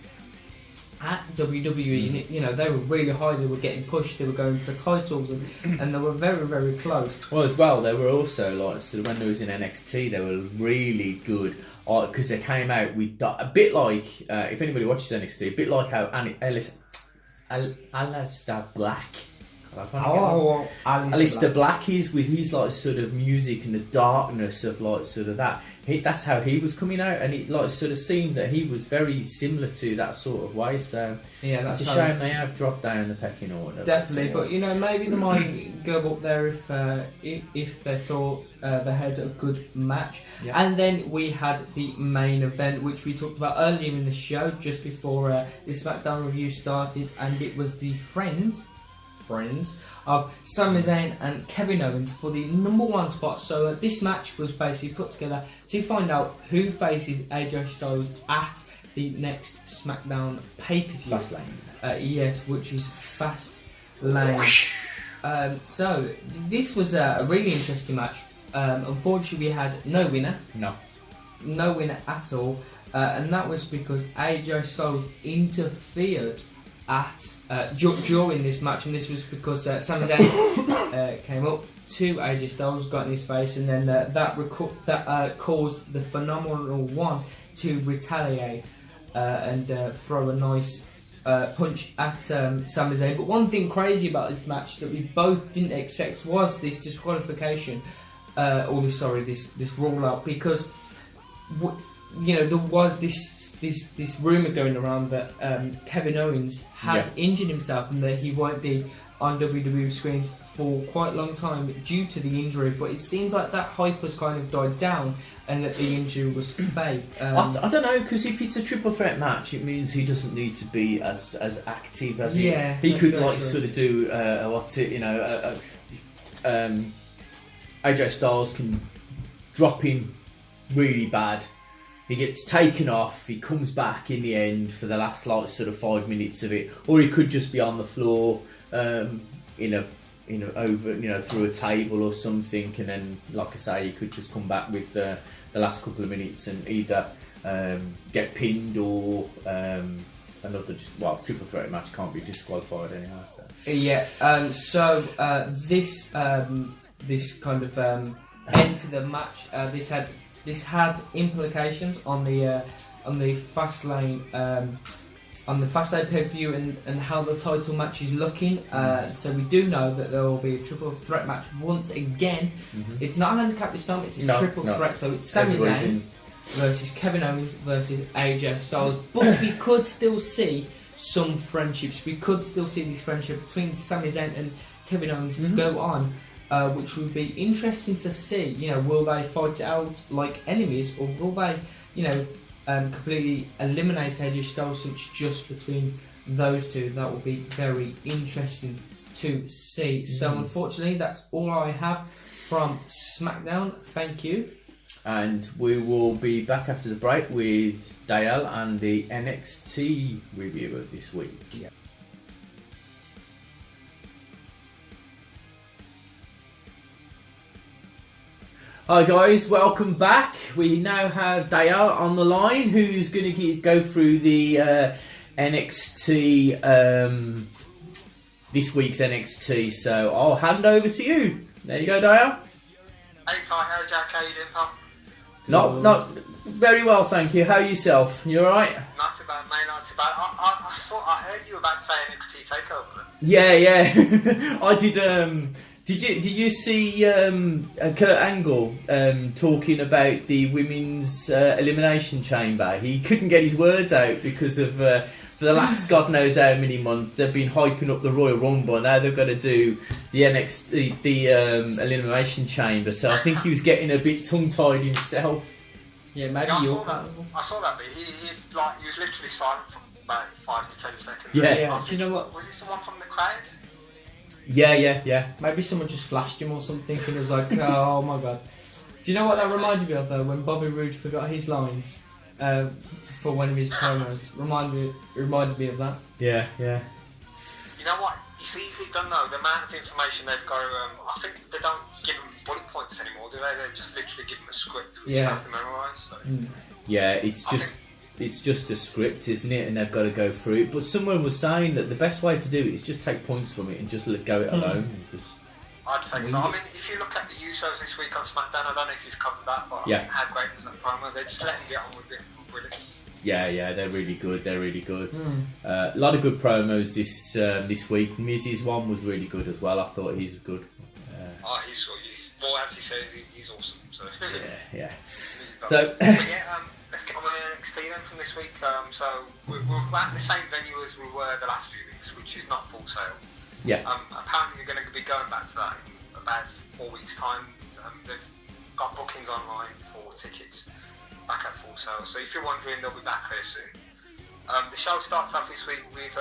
at WWE, you know, they were really high, they were getting pushed, they were going for titles, and they were very, very close. Well, as well, they were also, like, sort of when they was in NXT, they were really good, because they came out with, a bit like, if anybody watches NXT, a bit like how Aleister Black, Aleister Black is, with his, like, sort of music and the darkness of, like, sort of that. That's how he was coming out, and it, like, sort of seemed that he was very similar to that sort of way. So yeah, that's it's a shame they have dropped down the pecking order. Definitely, but you know, maybe they might go up there if they thought they had a good match. Yeah. And then we had the main event, which we talked about earlier in the show, just before the SmackDown review started, and it was the friends of Sami Zayn and Kevin Owens for the #1 spot. So this match was basically put together to find out who faces AJ Styles at the next SmackDown pay-per-view. Fastlane. Yes, which is Fastlane. So this was a really interesting match. Unfortunately, we had no winner. No winner at all, and that was because AJ Styles interfered during this match, and this was because Sami Zayn came up to AJ Styles, got in his face, and then that caused the Phenomenal One to retaliate and throw a nice punch at Sami Zayn. But one thing crazy about this match that we both didn't expect was this disqualification, this roll out, because you know, there was this rumour going around that Kevin Owens has injured himself and that he won't be on WWE screens for quite a long time due to the injury, but it seems like that hype has kind of died down and that the injury was fake. I don't know, because if it's a triple threat match, it means he doesn't need to be as active as he could, like, sort of do AJ Styles can drop him really bad. He gets taken off, he comes back in the end for the last, like, sort of 5 minutes of it, or he could just be on the floor over, you know, through a table or something, and then, like I say, he could just come back with the last couple of minutes and either get pinned or another triple threat match can't be disqualified anyhow. So. This kind of end to the match. This had implications on the Fastlane pay-per-view and how the title match is looking. So we do know that there will be a triple threat match once again. It's not a handicap this time; it's a triple threat. So it's Sami Zayn versus Kevin Owens versus AJ Styles. But we could still see some friendships. We could still see this friendship between Sami Zayn and Kevin Owens go on. Which would be interesting to see. You know, will they fight it out like enemies, or will they, you know, completely eliminate AJ Styles? So it's just between those two. That will be very interesting to see. So unfortunately, that's all I have from SmackDown. Thank you. And we will be back after the break with Dale and the NXT review of this week. Yeah. Hi guys, welcome back. We now have Dale on the line, who's going to go through the NXT, this week's NXT. So I'll hand over to you. There you go, Dale. Hey Ty, how Jack? How you doing, pal? Not very well, thank you. How are yourself? You alright? Not too bad, mate. Not too bad. I heard you about to say NXT Takeover. Yeah. I did. Did you see Kurt Angle talking about the women's elimination chamber? He couldn't get his words out because of the for the last God knows how many months they've been hyping up the Royal Rumble. Now they've got to do the Elimination Chamber. So I think he was getting a bit tongue-tied himself. Yeah, maybe I you're. saw that bit. He was literally silent for about 5 to 10 seconds. Yeah. Do you know what? Was it someone from the crowd? Yeah. Maybe someone just flashed him or something, and it was like, oh my god. Do you know what that reminded me of though? When Bobby Roode forgot his lines for one of his promos. Reminded me of that. Yeah. You know what? It's easily done though. The amount of information they've got. I think they don't give them bullet points anymore, do they? They just literally give them a script which you have to memorise. So. Yeah, it's just a script, isn't it? And they've got to go through it. But someone was saying that the best way to do it is just take points from it and just let go it alone. I'd say so. I mean, if you look at the Usos this week on SmackDown, I don't know if you've covered that, but how great was that promo? They just let them get on with it. Brilliant. Yeah, they're really good. A lot of good promos this week. Miz's one was really good as well. I thought he's good. He's well, as he says, he's awesome. So yeah. So let's get on with NXT then from this week. So we're at the same venue as we were the last few weeks, which is not Full Sail. Yeah. Apparently they're going to be going back to that in about 4 weeks' time. They've got bookings online for tickets back at Full Sail. So if you're wondering, they'll be back here soon. The show starts off this week with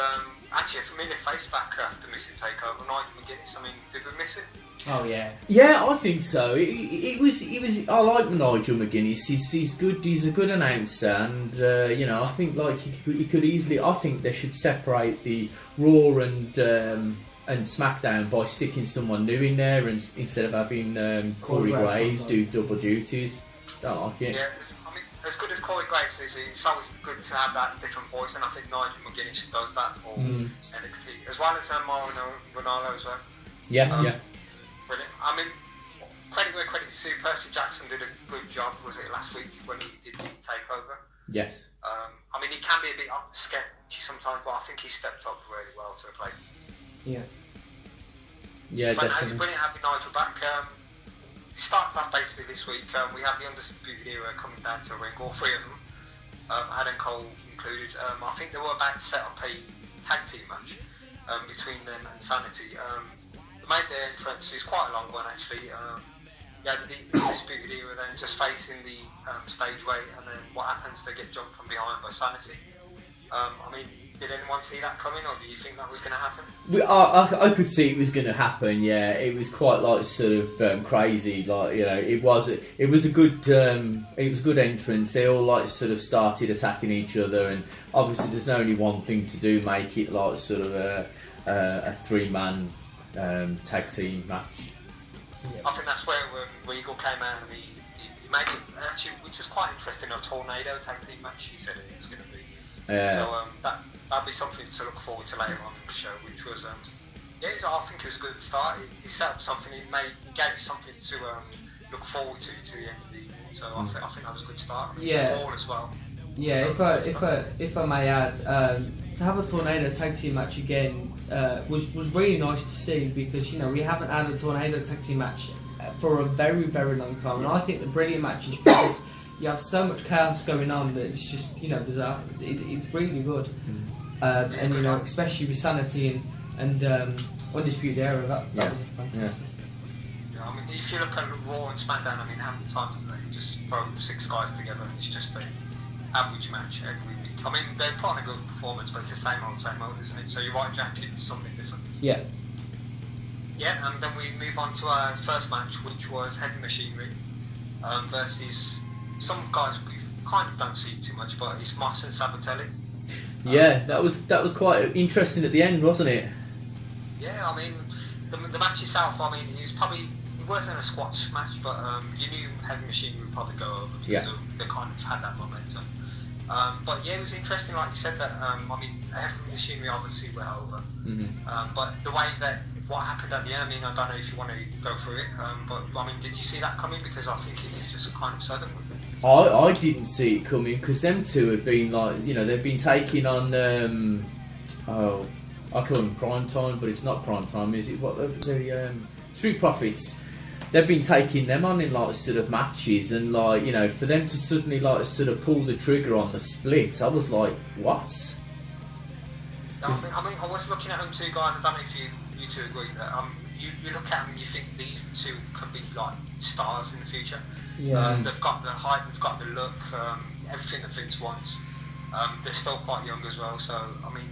actually a familiar face back after missing Takeover, Nigel McGuinness. I mean, did we miss it? Oh yeah. Yeah, I think so. It was. I like Nigel McGuinness. He's good. He's a good announcer, and I think like he could easily. I think they should separate the Raw and SmackDown by sticking someone new in there, and instead of having Corey Graves do double duties. Don't like it. Yeah, I mean, as good as Corey Graves is, it's always good to have that different voice, and I think Nigel McGuinness does that for NXT as well as Mauro Ranallo as well. Yeah. Brilliant. I mean, credit where credit's due. Percy Jackson did a good job. Was it last week when he did the takeover? Yes. I mean, he can be a bit sketchy sometimes, but I think he stepped up really well to the plate. Yeah. Yeah, but definitely. It's brilliant having Nigel back. It starts off basically this week. We have the Undisputed Era coming down to a ring, all 3 of them, Adam Cole included. I think they were about to set up a tag team match between them and Sanity. They made their entrance. It's quite a long one actually. The Undisputed Era then just facing the stage way, and then what happens? They get jumped from behind by Sanity. I mean, did anyone see that coming, or do you think that was going to happen? I could see it was going to happen. Yeah, it was quite like sort of crazy. Like it was a good entrance. They all like sort of started attacking each other, and obviously there's only one thing to do: make it like sort of a 3-man tag team match. Yeah. I think that's where Regal came out and he made it actually, which was quite interesting. A tornado tag team match. He said it was going to be. So that'd be something to look forward to later on in the show, which was I think it was a good start. He set up something. He gave you something to look forward to the end of the evening. So I think that was a good start. Ball as well. Yeah, if I may add, to have a tornado tag team match again was really nice to see, because we haven't had a tornado tag team match for a very, very long time, and I think the brilliant matches because you have so much chaos going on that it's just it's really good, and especially with Sanity and Undisputed Era, that was a fantastic. Yeah, I mean, if you look at Raw and SmackDown, I mean, how many times do they just throw 6 guys together? It's just an average match every week. I mean, they put on a good performance, but it's the same old, isn't it? So you're right, Jack, it's something different. Yeah. Yeah, and then we move on to our first match, which was Heavy Machinery versus some guys we kind of don't see too much, but it's Moss and Sabatelli. Yeah, that was quite interesting at the end, wasn't it? Yeah, I mean, the match itself, I mean, it wasn't a squash match, but you knew Heavy Machinery would probably go over because they kind of had that momentum. But yeah, it was interesting, like you said, that I mean, Heavy Machinery obviously went over, but the way that what happened at the end, I mean, I don't know if you want to go through it, but I mean, did you see that coming? Because I think it was just kind of sudden. I didn't see it coming, because them two have been like, they've been taking on I call them prime time, but it's not prime time, is it? What the Street Profits? They've been taking them on in like sort of matches, and like for them to suddenly like sort of pull the trigger on the split, I was like, what? I mean, I was looking at them two guys. I don't know if you two agree that you look at them and you think these two could be like stars in the future. Yeah. They've got the height, they've got the look, everything that Vince wants. They're still quite young as well, so I mean,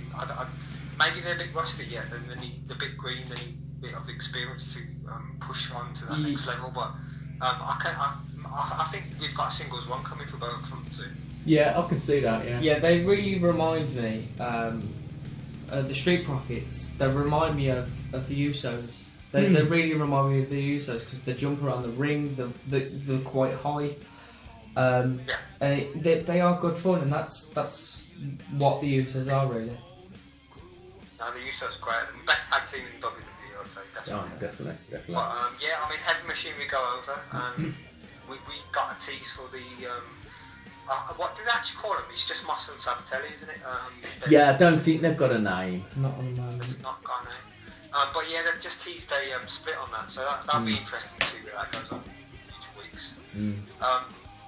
maybe they're a bit rusty yet. They need the bit green, they need a bit of experience to push on to that next level. But I think we've got a singles run coming for both of them too. Yeah, I can see that. Yeah. Yeah, they really remind me. The Street Profits. They remind me of the Usos. They really remind me of the Usos because the jump around the ring, they're quite high. And they are good fun, and that's what the Usos are really. No, the Usos are great. Best tag team in WWE, I'd say, definitely. Oh, definitely. But yeah, I mean, Heavy Machine we go over, and we got a tease for the. What do they actually call him? It's just Moss and Sabatelli, isn't it? Yeah, I don't think they've got a name. Not on the moment. They've not got a name. But yeah, they've just teased a split on that, so that'll be interesting to see where that goes on in future weeks.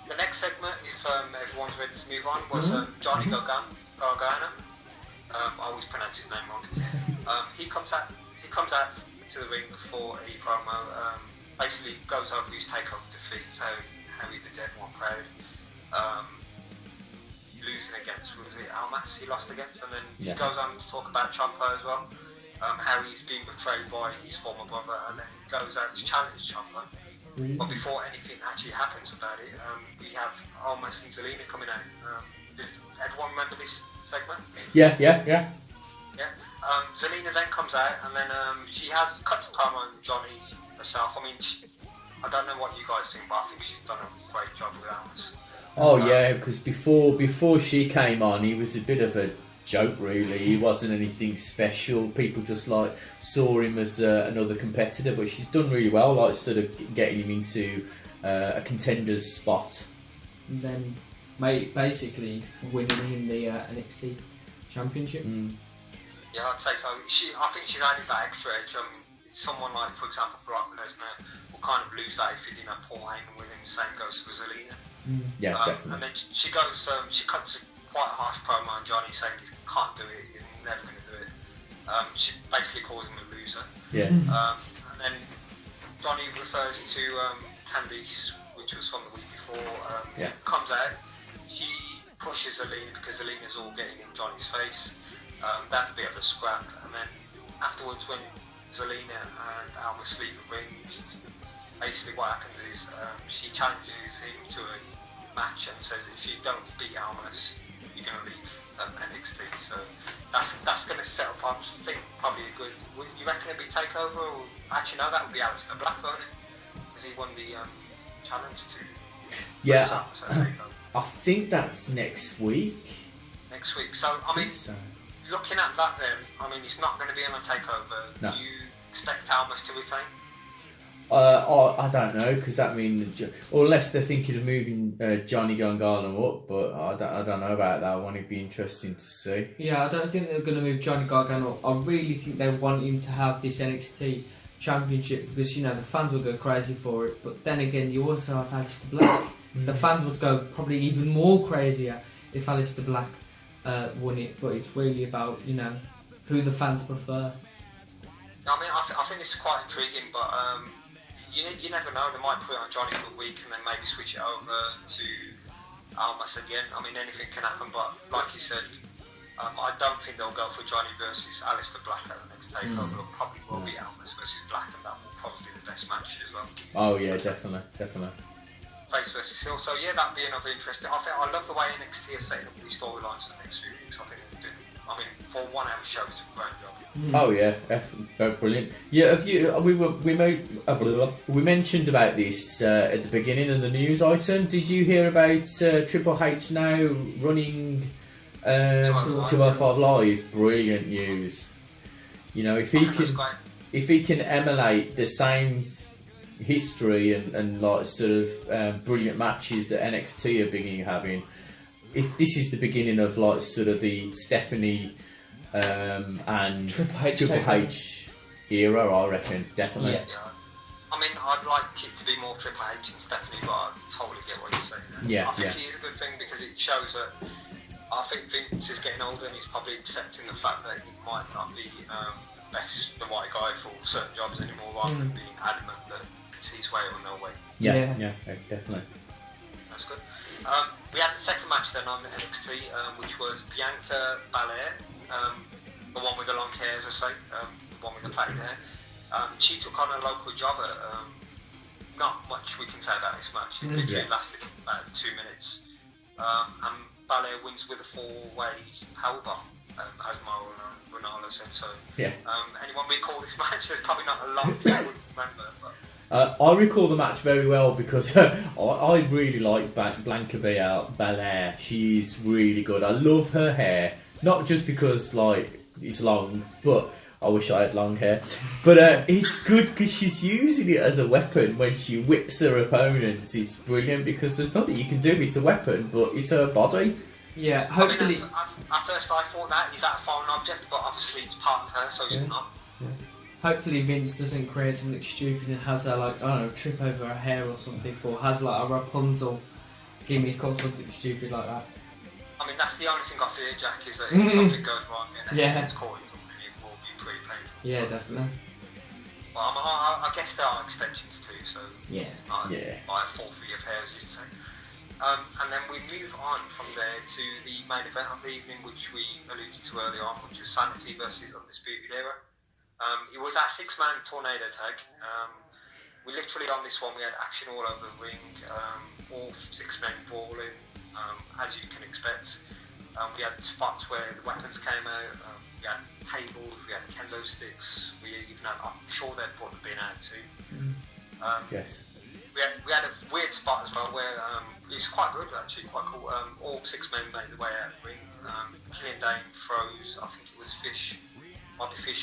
The next segment, if everyone's ready to move on, was Johnny Gargano. I always pronounce his name wrong. He comes out to the ring for a promo. Basically goes over his takeover defeats, how he did everyone proud. Losing against, was it Almas he lost against, and then he goes on to talk about Ciampa as well, how he's been betrayed by his former brother, and then he goes out to challenge Ciampa. But before anything actually happens about it, we have Almas and Zelina coming out. Did everyone remember this segment? Yeah. Zelina then comes out, and then she has cuts a promo on Johnny herself. I mean, I don't know what you guys think, but I think she's done a great job with Almas. Oh yeah, because before she came on, he was a bit of a joke. Really, he wasn't anything special. People just like saw him as another competitor, but she's done really well, like sort of getting him into a contender's spot. And then, basically winning him the NXT Championship. Yeah, I'd say so. I think she's added that extra edge. Someone like, for example, Brock Lesnar will kind of lose that if he didn't have Paul Heyman with him. The same goes for Zelina. Yeah, definitely. And then she goes, she cuts a quite a harsh promo on Johnny saying he can't do it, he's never going to do it. She basically calls him a loser. Yeah. And then Johnny refers to Candice, which was from the week before. Comes out, she pushes Zelina because Zelina's all getting in Johnny's face. That's a bit of a scrap. And then afterwards, when Zelina and Almas leave the ring, basically what happens is she challenges him to a match and says if you don't beat Almas, you're going to leave NXT. So that's going to set up, I think, probably a good. You reckon it'd be takeover? Or actually, no, that would be Aleister Black, won't it? Because he won the challenge to. Yeah, takeover. I think that's next week. Next week. So I mean, looking at that, then I mean, it's not going to be on a takeover. No. Do you expect Almas to retain? I don't know, because that means, unless they're thinking of moving Johnny Gargano up, but I don't know about that one. It'd be interesting to see. Yeah, I don't think they're going to move Johnny Gargano up. I really think they want him to have this NXT Championship because, you know, the fans will go crazy for it. But then again, you also have Aleister Black. The fans would go probably even more crazier if Aleister Black won it. But it's really about, you know, who the fans prefer. I mean, I think this is quite intriguing, but you never know. They might put it on Johnny for a week and then maybe switch it over to Almas again. I mean, anything can happen, but like you said, I don't think they'll go for Johnny versus Aleister Black at the next takeover. It probably will be Almas versus Black, and that will probably be the best match as well. Oh yeah, definitely. Face versus heel. So yeah, that'd be another interesting. I love the way NXT is setting up these storylines for the next few weeks. I think they're doing. I mean, for a 1 hour show, it's a great job. Oh yeah, brilliant. Yeah, we mentioned about this at the beginning of the news item. Did you hear about Triple H now running 205 Live? Brilliant news. You know, if he can emulate the same history and like sort of brilliant matches that NXT are beginning having, if this is the beginning of like sort of the Stephanie and Triple H era, I reckon, definitely. Yeah. I mean, I'd like it to be more Triple H and Stephanie, but I totally get what you're saying. Yeah, I think it is a good thing because it shows that I think Vince is getting older and he's probably accepting the fact that he might not be the right guy for certain jobs anymore, rather than being adamant that it's his way or no way. Yeah, definitely. That's good. We had the second match then on the NXT, which was Bianca Belair, the one with the long hair, as I say, the one with the plaited hair. She took on a local jobber. Not much we can say about this match. It literally lasted about 2 minutes. And Belair wins with a 4-way powerbomb, as Mauro Ronaldo said. So, anyone recall this match? There's probably not a lot of people would remember. But I recall the match very well because I really like Bianca Belair. She's really good. I love her hair, not just because like it's long, but I wish I had long hair. But it's good because she's using it as a weapon when she whips her opponent. It's brilliant because there's nothing you can do. It's a weapon, but it's her body. Yeah, hopefully. At first I thought that is that a foreign object, but obviously it's part of her, so it's not. Yeah. Hopefully Vince doesn't create something stupid and has her like, I don't know, trip over her hair or something, or has like a Rapunzel gimmick or something stupid like that. I mean, that's the only thing I fear, Jack, is that if something goes wrong and it gets caught in something, it will be pretty painful. Yeah, definitely. Well, I guess there are extensions too, so it's not like a forfeit of hair, as you'd say. And then we move on from there to the main event of the evening, which we alluded to earlier on, which was Sanity versus Undisputed Era. It was our 6-man tornado tag. We literally on this one we had action all over the ring, all 6 men brawling, as you can expect. We had spots where the weapons came out. We had tables, we had kendo sticks. We even had, I'm sure they'd brought the bin out too. Yes. We had a weird spot as well where it's quite good actually, quite cool. All 6 men made their way out of the ring. Killian Dane throws, I think it was Fish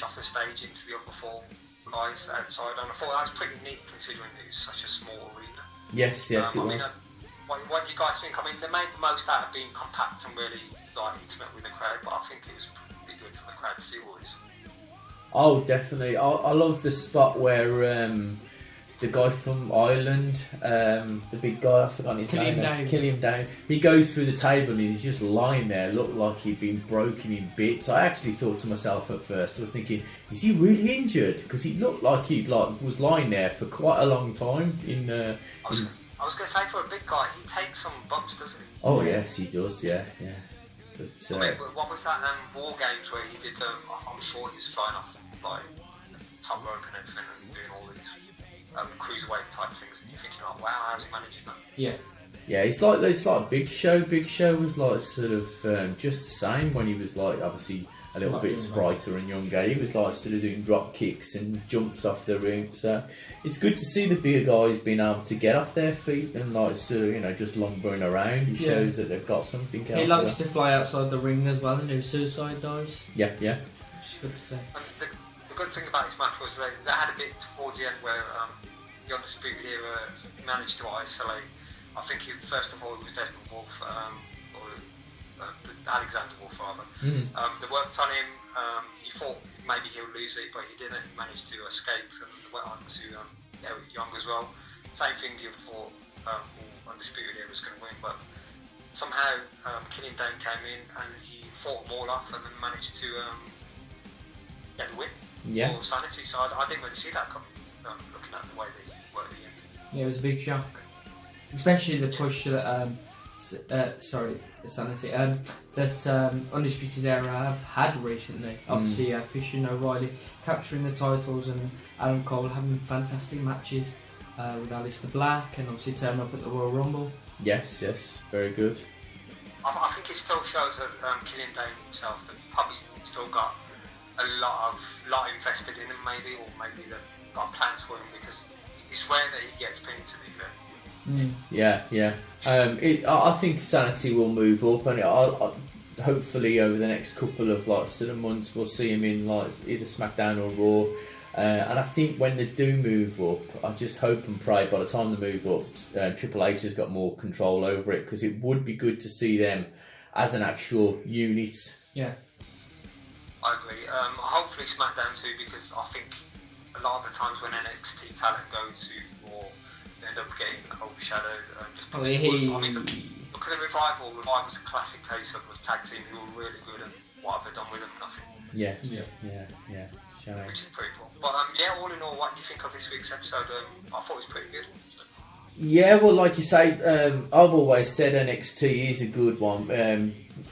off the stage into the other 4 guys outside, and I thought that was pretty neat considering it was such a small arena. Yes, it was. What do you guys think? I mean, they made the most out of being compact and really like intimate with the crowd, but I think it was pretty good for the crowd to see all this. Oh, definitely. I love the spot where the guy from Ireland, the big guy, I forgot his name. Killian Dane. He goes through the table and he's just lying there, looked like he'd been broken in bits. I actually thought to myself at first, I was thinking, is he really injured? Because he looked like he was lying there for quite a long time. I was going to say, for a big guy, he takes some bumps, doesn't he? Oh yes, he does. Yeah. But, I mean, what was that War Games where he did? I'm sure he was flying off like top rope and everything and doing all these cruiserweight type things, and you're thinking, oh wow, how's he managing that? Yeah, it's like Big Show. Big Show was like sort of just the same when he was like obviously a little bit spriter and younger. He was like sort of doing drop kicks and jumps off the ring. So it's good to see the bigger guys being able to get off their feet and like sort of just lumbering around. It shows that they've got something else. He likes to fly outside the ring as well and do suicide dives. Yeah. Which is good to see. And the good thing about this match was they had a bit towards the end where the Undisputed Era managed to isolate. I think first of all it was Desmond Wolfe, Alexander Wolfe rather. They worked on him. You thought maybe he'll lose it, but he didn't. He managed to escape and went on to Eric Young as well. Same thing you thought Undisputed Era was going to win, but somehow Killian Dane came in and he fought them all off and then managed to get the win for Sanity. So I didn't really see that coming, looking at the way they were at the end. Yeah, it was a big shock. Especially the push that, Sanity, that Undisputed Era have had recently. Obviously, Fish and O'Reilly capturing the titles and Adam Cole having fantastic matches with Aleister Black and obviously turning up at the Royal Rumble. Yes, very good. I think it still shows that Killian Dane himself that probably still got a lot invested in him maybe, or maybe they've got plans for him because it's rare that he gets pinned, to be fair. Yeah. I think Sanity will move up, and hopefully over the next couple of sort of months we'll see him in either SmackDown or Raw. And I think when they do move up, I just hope and pray by the time they move up, Triple H has got more control over it, because it would be good to see them as an actual unit. Yeah, I agree. Hopefully SmackDown too, because I think a lot of the times when NXT talent go to Raw, they end up getting overshadowed. I mean, the look at the Revival. Revival's a classic case of a tag team who were really good, and what have they done with them? Nothing. Yeah. Which is pretty cool. But yeah, all in all, what do you think of this week's episode? I thought it was pretty good. Yeah, well, like you say, I've always said NXT is a good one.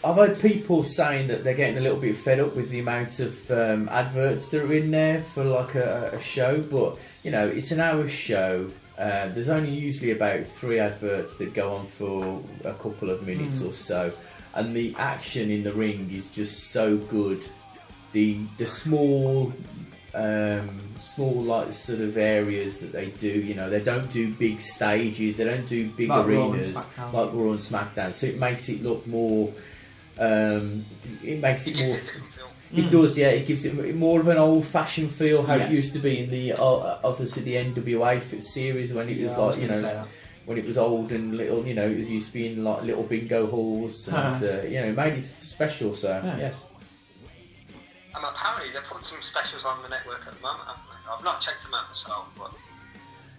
I've had people saying that they're getting a little bit fed up with the amount of adverts that are in there for like a show, but you know, it's an hour show. There's only usually about 3 adverts that go on for a couple of minutes or so, and the action in the ring is just so good. The small like sort of areas that they do, you know, they don't do big stages, they don't do big like arenas like Raw and SmackDown, so it makes it look more it makes it more. It does, yeah. It gives it more of an old-fashioned feel, how it used to be in the obviously the NWA series when it was like, you know, when it was old and little, you know, it was used to be in like little bingo halls, and you know, made it special. So yes. Apparently they put some specials on the network at the moment, haven't they? I've not checked them out myself, but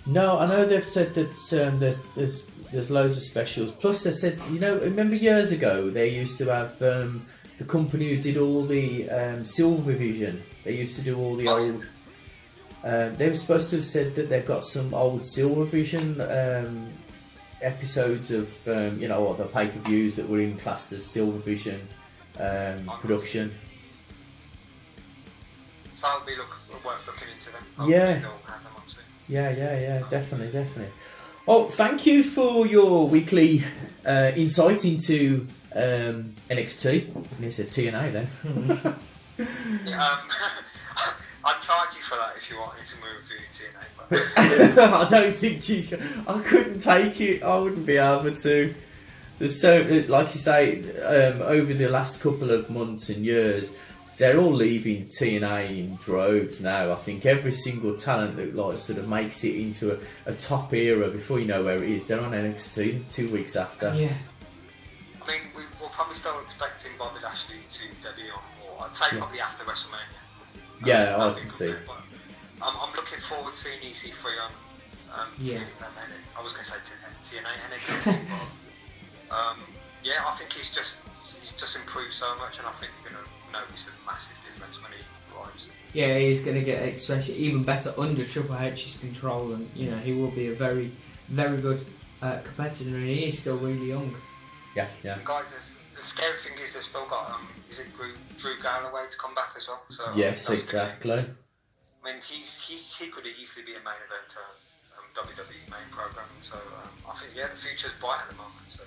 no, I know they've said that there's loads of specials. Plus, they said, you know, remember years ago they used to have. The company who did all the Silver Vision, they used to do all the old. They were supposed to have said that they've got some old Silver Vision episodes of, you know, the pay-per-views that were in classed as Silver Vision production. So that would be worth looking into them. Yeah, definitely. Well, thank you for your weekly insight into NXT. I said TNA then. I'd charge you for that if you wanted to move through TNA. But I don't think I couldn't take it. I wouldn't be able to. There's so, like you say, over the last couple of months and years, they're all leaving TNA in droves now. I think every single talent that like sort of makes it into a top era before you know where it is, they're on NXT 2 weeks after. Yeah. I mean, we're probably still expecting Bobby Lashley to debut on Raw. I'd say probably after WrestleMania. Yeah, I can see. But I'm looking forward to seeing EC3 on. I was going to say TNA NXT. But, yeah, I think he's just improved so much, and I think you're going to notice a massive difference when he arrives. Yeah, he's going to get especially even better under Triple H's control, and you know he will be a very, very good competitor. And he is still really young. Yeah. And guys, the scary thing is they've still got is it Drew Galloway to come back as well? So yes, exactly. I mean, he could easily be a main event WWE main program. So I think the future's bright at the moment. So.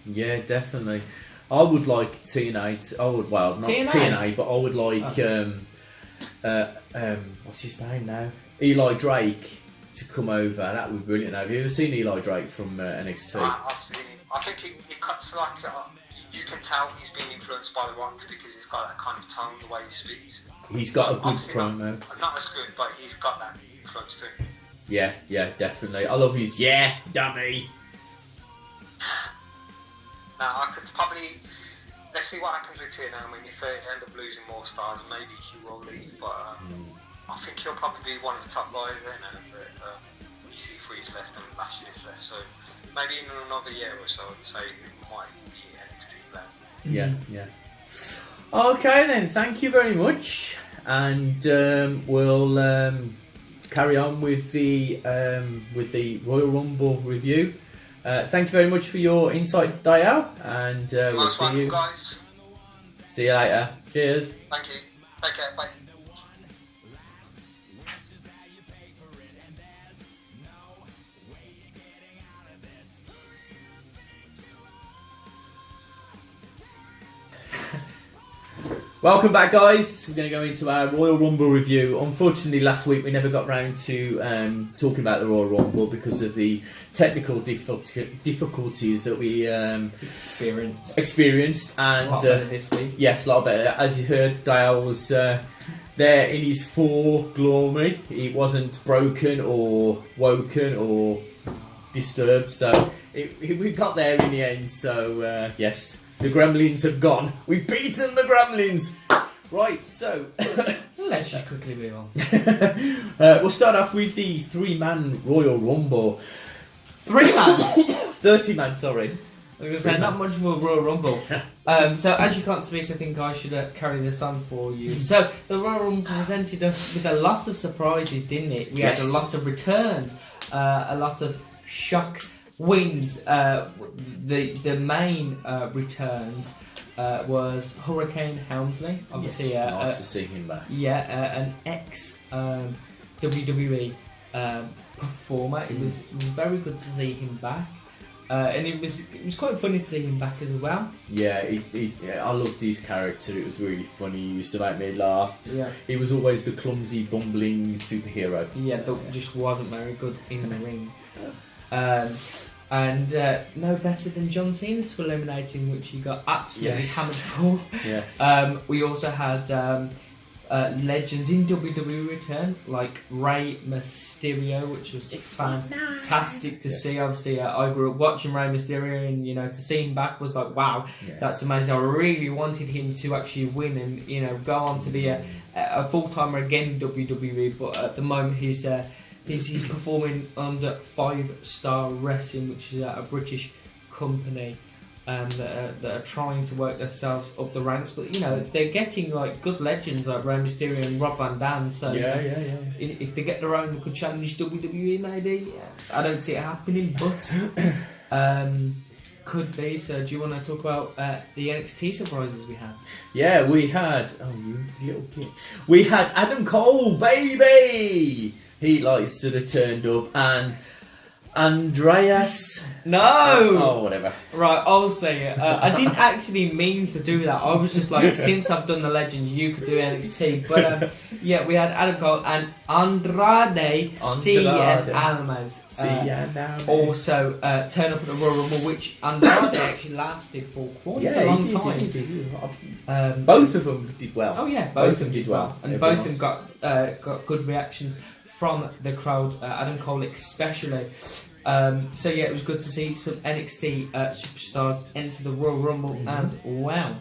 Yeah, definitely. I would like TNA. Not TNA, but I would like what's his name now? Eli Drake to come over. That would be brilliant. Have you ever seen Eli Drake from NXT? I've seen him. I think he cuts like you can tell he's been influenced by The Rock because he's got that kind of tone the way he speaks. He's got a good promo. Not as good, but he's got that influence too. Yeah, definitely. I love his dummy. Now I could probably let's see what happens with TNA. I mean, if they end up losing more stars, maybe he will leave. But I think he'll probably be one of the top guys there now that EC3's left and Lashley's left. So maybe in another year or so, I'd say it might be NXT then. Yeah. Okay then, thank you very much, and we'll carry on with the Royal Rumble review. Thank you very much for your insight, Dial, and we'll see you guys. See you later. Cheers. Thank you. Take care. Bye. Welcome back, guys. We're going to go into our Royal Rumble review. Unfortunately, last week we never got round to talking about the Royal Rumble because of the technical difficulties that we experienced. And a lot better this week. Yes, a lot better. As you heard, Dial was there in his full glory. He wasn't broken or woken or disturbed. So we got there in the end. So yes. The Gremlins have gone. We've beaten the Gremlins! Right, so... Let's just quickly move on. We'll start off with the 3-man Royal Rumble. 3-man? 30-man, sorry. I was going to say, not much of a Royal Rumble. So, as you can't speak, I think I should carry this on for you. So, the Royal Rumble presented us with a lot of surprises, didn't it? We had a lot of returns, a lot of shock wins. The main returns was Hurricane Helmsley. Obviously, nice to see him back. Yeah, an ex WWE performer. It was very good to see him back. And it was quite funny to see him back as well. Yeah, I loved his character. It was really funny. He used to make me laugh. Yeah, he was always the clumsy, bumbling superhero. Yeah, that just wasn't very good in the ring. And no better than John Cena to eliminate him, which he got absolutely hammered for. Yes. We also had legends in WWE return, like Rey Mysterio, which was fantastic to see. Obviously, I grew up watching Rey Mysterio, and to see him back was like, wow, that's amazing. I really wanted him to actually win and go on to be a full timer again in WWE, but at the moment he's performing under 5 Star Wrestling, which is a British company. That are trying to work themselves up the ranks, but they're getting like good legends like Rey Mysterio and Rob Van Dam. So if they get their own, they could challenge WWE maybe. I don't see it happening, but could be. So do you want to talk about the NXT surprises we had? Yeah, we had. Oh, you little kid. We had Adam Cole, baby. He sort of turned up, and Andreas. No! Oh, whatever. Right, I'll say it. I didn't actually mean to do that. I was just like, since I've done the Legends, you could do NXT. But we had Adam Cole and Andrade Cien Almas. Also turn up at the Royal Rumble, which Andrade actually lasted for quite a long time. He did. Both of them did well. Oh yeah, both of them did well. And both of them got good reactions from the crowd, Adam Cole especially. So yeah, it was good to see some NXT superstars enter the Royal Rumble as well.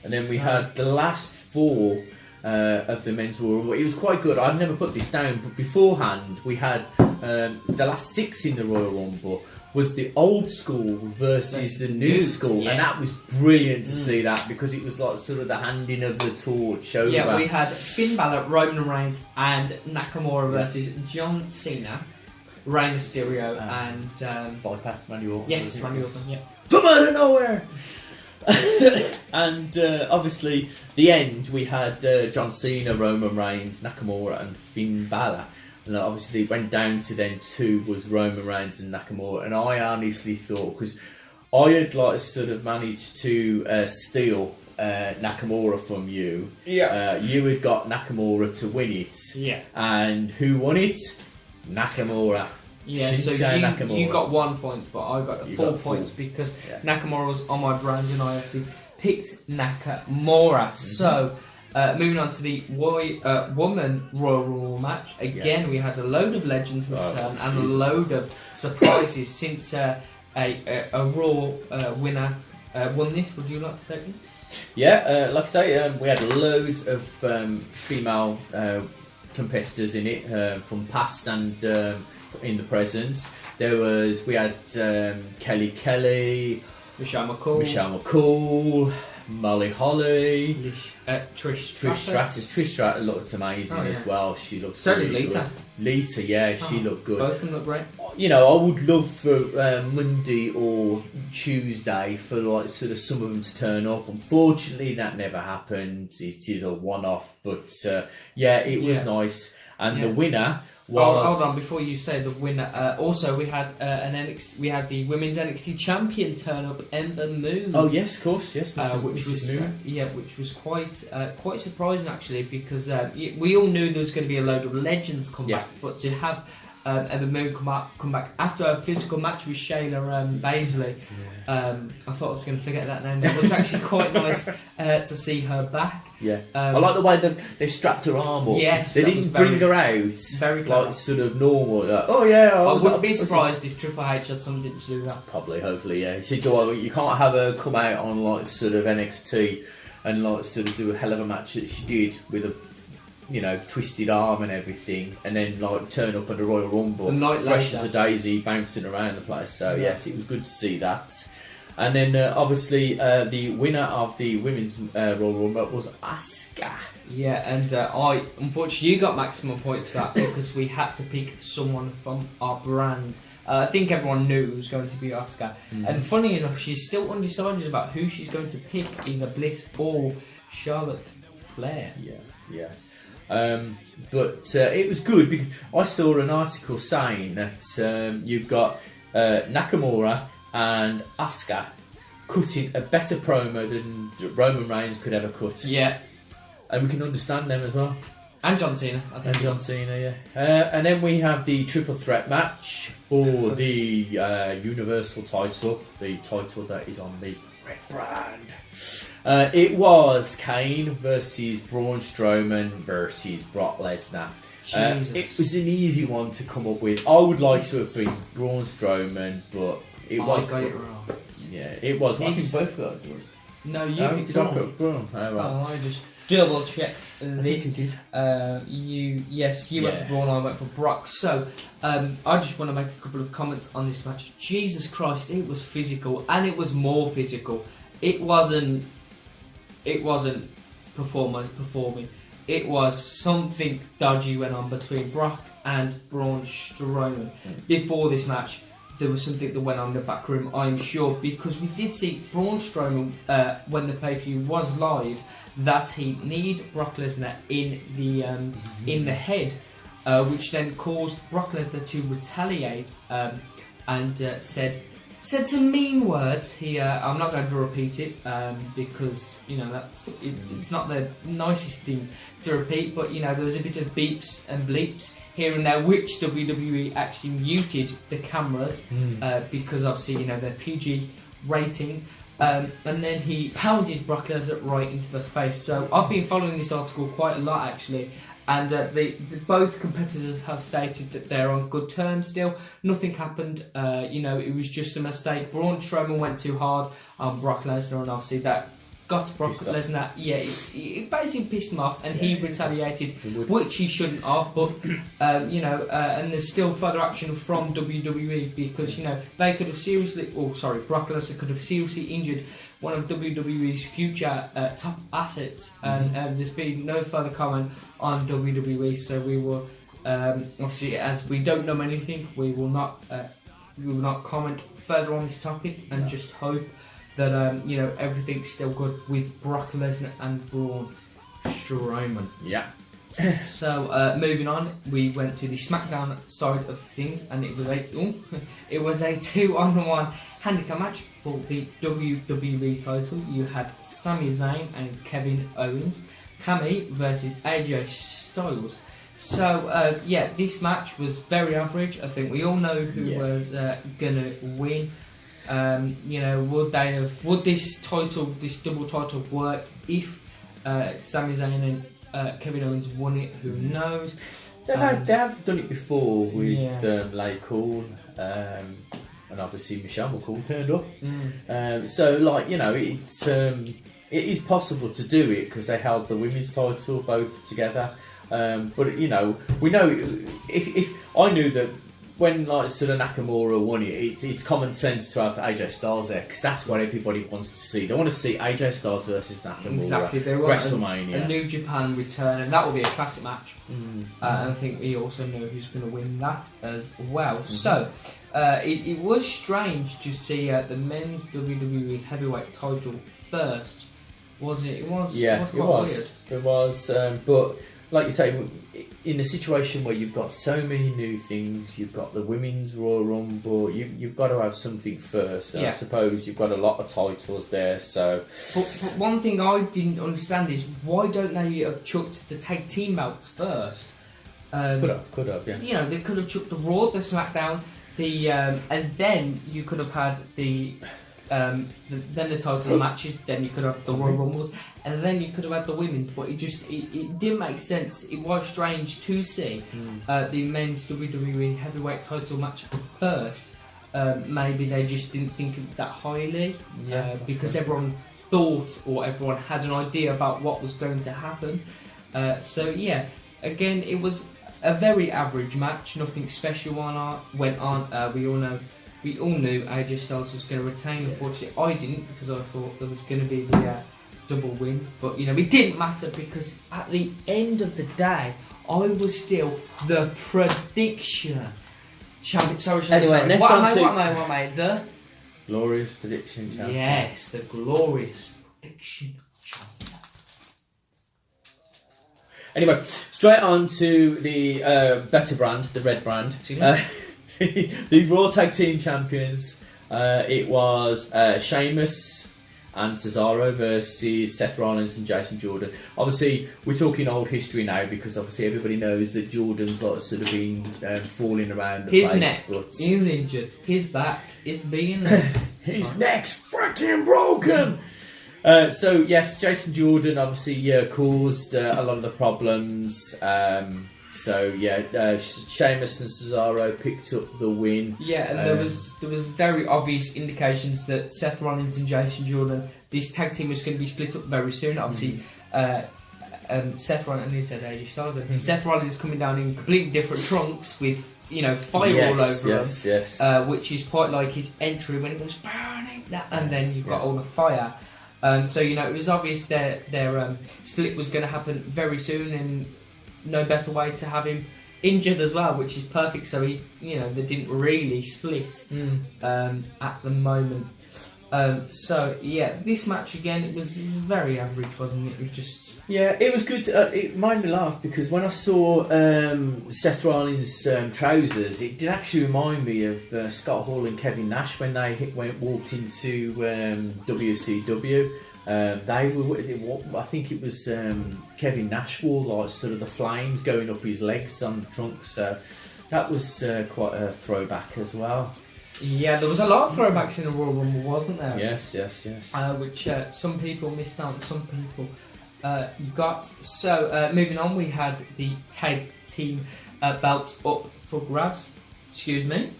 And then we had the last 4 of the men's Royal Rumble. It was quite good. I'd never put this down, but beforehand we had the last 6 in the Royal Rumble was the old school versus the new school, and that was brilliant to see that, because it was like sort of the handing of the torch over. Yeah, we had Finn Balor, Roman Reigns and Nakamura versus John Cena, Rey Mysterio and Viper, Randy Orton. Yes, Randy Orton, yeah. From out of nowhere! And obviously the end we had John Cena, Roman Reigns, Nakamura and Finn Balor. And obviously it went down to then 2 was Roman Reigns and Nakamura. And I honestly thought, because I had sort of managed to steal Nakamura from you. Yeah. You had got Nakamura to win it. Yeah. And who won it? Nakamura. Yeah, Shinsuke so you got 1 point, but I got 4 points because Nakamura was on my brand and I actually picked Nakamura. So moving on to the woman Royal Rumble match. Again, we had a load of legends return and a load of surprises since a Raw winner won this. Would you like to take this? Yeah, like I say, we had loads of female competitors in it from past and in the present. We had Kelly, Michelle McCool, Molly Holly, Trish Stratus looked amazing as well. She looked so really did Lita. Good. Lita, yeah, she looked good. Both of them look great. I would love for Monday or Tuesday for sort of some of them to turn up. Unfortunately, that never happened. It is a one-off, but it was nice. And the winner was... hold on, before you say the winner, also we had we had the women's NXT champion turn up, Ember Moon. Oh yes, of course, yes. Which was quite surprising actually, because we all knew there was going to be a load of legends come back, but to have Ember Moon come back after a physical match with Shayna Baszler, I thought I was going to forget that name. It was actually quite nice to see her back. Yeah, I like the way they strapped her arm up. Yes, they didn't bring her out very sort of normal. I wouldn't be surprised if Triple H had something to do with that. Probably, hopefully, yeah. See, you can't have her come out on sort of NXT and sort of do a hell of a match that she did with a you know, twisted arm and everything, and then like turn up at the Royal Rumble, fresh as a daisy, bouncing around the place. So yes, it was good to see that. And then obviously the winner of the women's Royal Rumble was Asuka. Yeah, and unfortunately you got maximum points for that because we had to pick someone from our brand. I think everyone knew it was going to be Asuka. And funny enough, she's still undecided about who she's going to pick, either Bliss or Charlotte Flair. Yeah. But it was good because I saw an article saying that you've got Nakamura and Asuka cutting a better promo than Roman Reigns could ever cut. Yeah. And we can understand them as well. And John Cena, I think. And John Cena, yeah. And then we have the triple threat match for the Universal title, the title that is on the red brand. It was Kane versus Braun Strowman versus Brock Lesnar. It was an easy one to come up with. I would like to have been Braun Strowman, but it was. I got it wrong. Yeah, it was. I think both got it. No, you picked did I put Braun? Oh, right. I just double check this. You went for Braun, I went for Brock. So I just want to make a couple of comments on this match. Jesus Christ, it was physical, and it was more physical. It wasn't performers performing. It was something dodgy went on between Brock and Braun Strowman. Before this match, there was something that went on in the back room, I'm sure, because we did see Braun Strowman, when the pay-per-view was live, that he kneed Brock Lesnar in the head, which then caused Brock Lesnar to retaliate and said some mean words. I'm not going to repeat it because it's not the nicest thing to repeat. But there was a bit of beeps and bleeps here and there, which WWE actually muted the cameras because obviously they're PG rating. And then he pounded Brock Lesnar right into the face. So I've been following this article quite a lot actually. And both competitors have stated that they're on good terms still. Nothing happened. It was just a mistake. Braun Strowman went too hard on Brock Lesnar, and obviously that got Brock Lesnar. Yeah, it basically pissed him off, and he retaliated, which he shouldn't have. But and there's still further action from WWE because they could have seriously. Brock Lesnar could have seriously injured one of WWE's future top assets, and there's been no further comment on WWE. So we will obviously, as we don't know anything, we will not comment further on this topic, and just hope that everything's still good with Brock Lesnar and Braun Strowman. Yeah. So moving on, we went to the SmackDown side of things, and it was a 2-on-1 handicap match for the WWE title. You had Sami Zayn and Kevin Owens, Cammy versus AJ Styles. So this match was very average. I think we all know who was gonna win. Would this double title worked if Sami Zayn and Kevin Owens won it? Who knows? They have done it before with Lay Cool, and obviously Michelle McCool turned up. So it is possible to do it because they held the women's title both together. But we know if I knew that when sort of Nakamura won it, it's common sense to have AJ Styles there because that's what everybody wants to see. They want to see AJ Styles versus Nakamura. Exactly, they want WrestleMania, a New Japan return, and that will be a classic match. And I think we also know who's going to win that as well. So it was strange to see the men's WWE heavyweight title first, wasn't it? It was. Yeah, it was. Weird. It was, but. Like you say, in a situation where you've got so many new things, you've got the women's Royal Rumble, you've got to have something first. And I suppose you've got a lot of titles there. So, but one thing I didn't understand is why don't they have chucked the tag team belts first? Could have, yeah. They could have chucked the Raw, the SmackDown, and then you could have had the title matches. Then you could have the Royal Rumbles, and then you could have had the women's. But it didn't make sense. It was strange to see the men's WWE heavyweight title match first. Maybe they just didn't think of that highly because everyone thought or everyone had an idea about what was going to happen. So yeah, again, it was a very average match. Nothing special went on. We all knew AJ Styles was going to retain. Unfortunately, I didn't, because I thought there was going to be the double win. But you know, it didn't matter, because at the end of the day, I was still the prediction champion. Sorry. Next what on am I? The glorious prediction champion. Yes, the glorious prediction champion. Anyway, straight on to the better brand, the red brand. The Raw Tag Team Champions. It was Sheamus and Cesaro versus Seth Rollins and Jason Jordan. Obviously, we're talking old history now, because obviously everybody knows that Jordan's like sort of been falling around the place. His neck is injured. His back is being his neck's freaking broken. So yes, Jason Jordan obviously caused a lot of the problems. Sheamus and Cesaro picked up the win. Yeah, and there was very obvious indications that Seth Rollins and Jason Jordan, this tag team was going to be split up very soon. Obviously, Seth Rollins, and he said AJ Styles. Seth Rollins coming down in completely different trunks with fire all over him, which is quite like his entry when it was burning. And then you've got all the fire. So it was obvious their split was going to happen very soon, and no better way to have him injured as well, which is perfect. So they didn't really split at the moment. This match again, it was very average, wasn't it? It was just it was good. It made me laugh, because when I saw Seth Rollins' trousers, it did actually remind me of Scott Hall and Kevin Nash when they walked into WCW. I think it was Kevin Nash wore like sort of the flames going up his legs on the trunks. So that was quite a throwback as well. Yeah, there was a lot of throwbacks in the Royal Rumble, wasn't there? Yes. Which some people missed out, some people got. So moving on, we had the tag team belt up for grabs. Excuse me.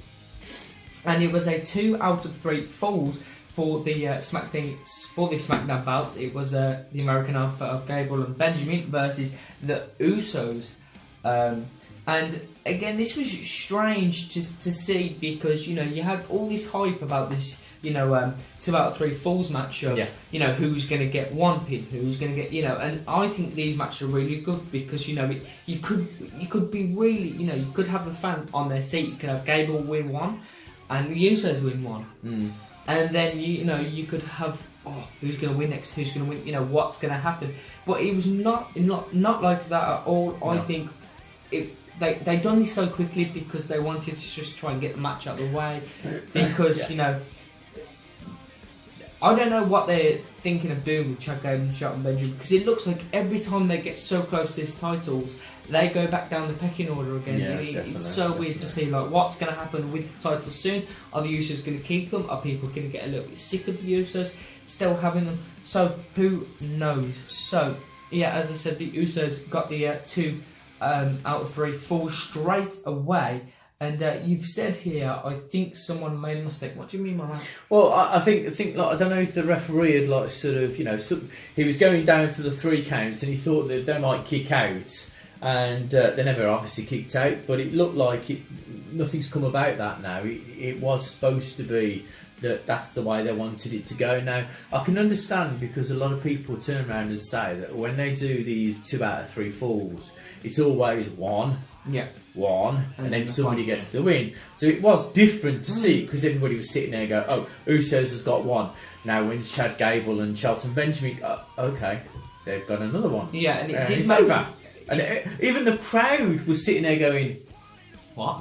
And it was a 2 out of 3 falls for the SmackDown belt. It was the American Alpha of Gable and Benjamin versus the Usos. And again, this was strange to see, because you had all this hype about this 2 out of 3 falls match of who's going to get one pin, who's going to get and I think these matches are really good, because you could be really you could have the fans on their seat. You could have Gable win one and the Usos win one, and then you could have who's going to win next, who's going to win, what's going to happen. But it was not like that at all. No. I think they done this so quickly because they wanted to just try and get the match out of the way, because I don't know what they're thinking of doing with Chad Gable and Shelton Benjamin, because it looks like every time they get so close to his titles, they go back down the pecking order again. It's so weird to see what's going to happen with the titles soon. Are the Usos going to keep them? Are people going to get a little bit sick of the Usos still having them? So who knows? So as I said, the Usos got the 2 out of 3 falls straight away. And you've said here, I think someone made a mistake. What do you mean by that? Well, I think I don't know if the referee had he was going down for the 3 counts, and he thought that they might kick out, and they never obviously kicked out. But it looked like nothing's come about that now. It was supposed to be that's the way they wanted it to go. Now I can understand, because a lot of people turn around and say that when they do these 2 out of 3 falls, it's always one, and then somebody gets the win. So it was different to see, because everybody was sitting there and go, oh, Usos has got 1. Now when Chad Gable and Shelton Benjamin, okay, they've got another one. Yeah, and it did it's over. And even the crowd was sitting there going, What?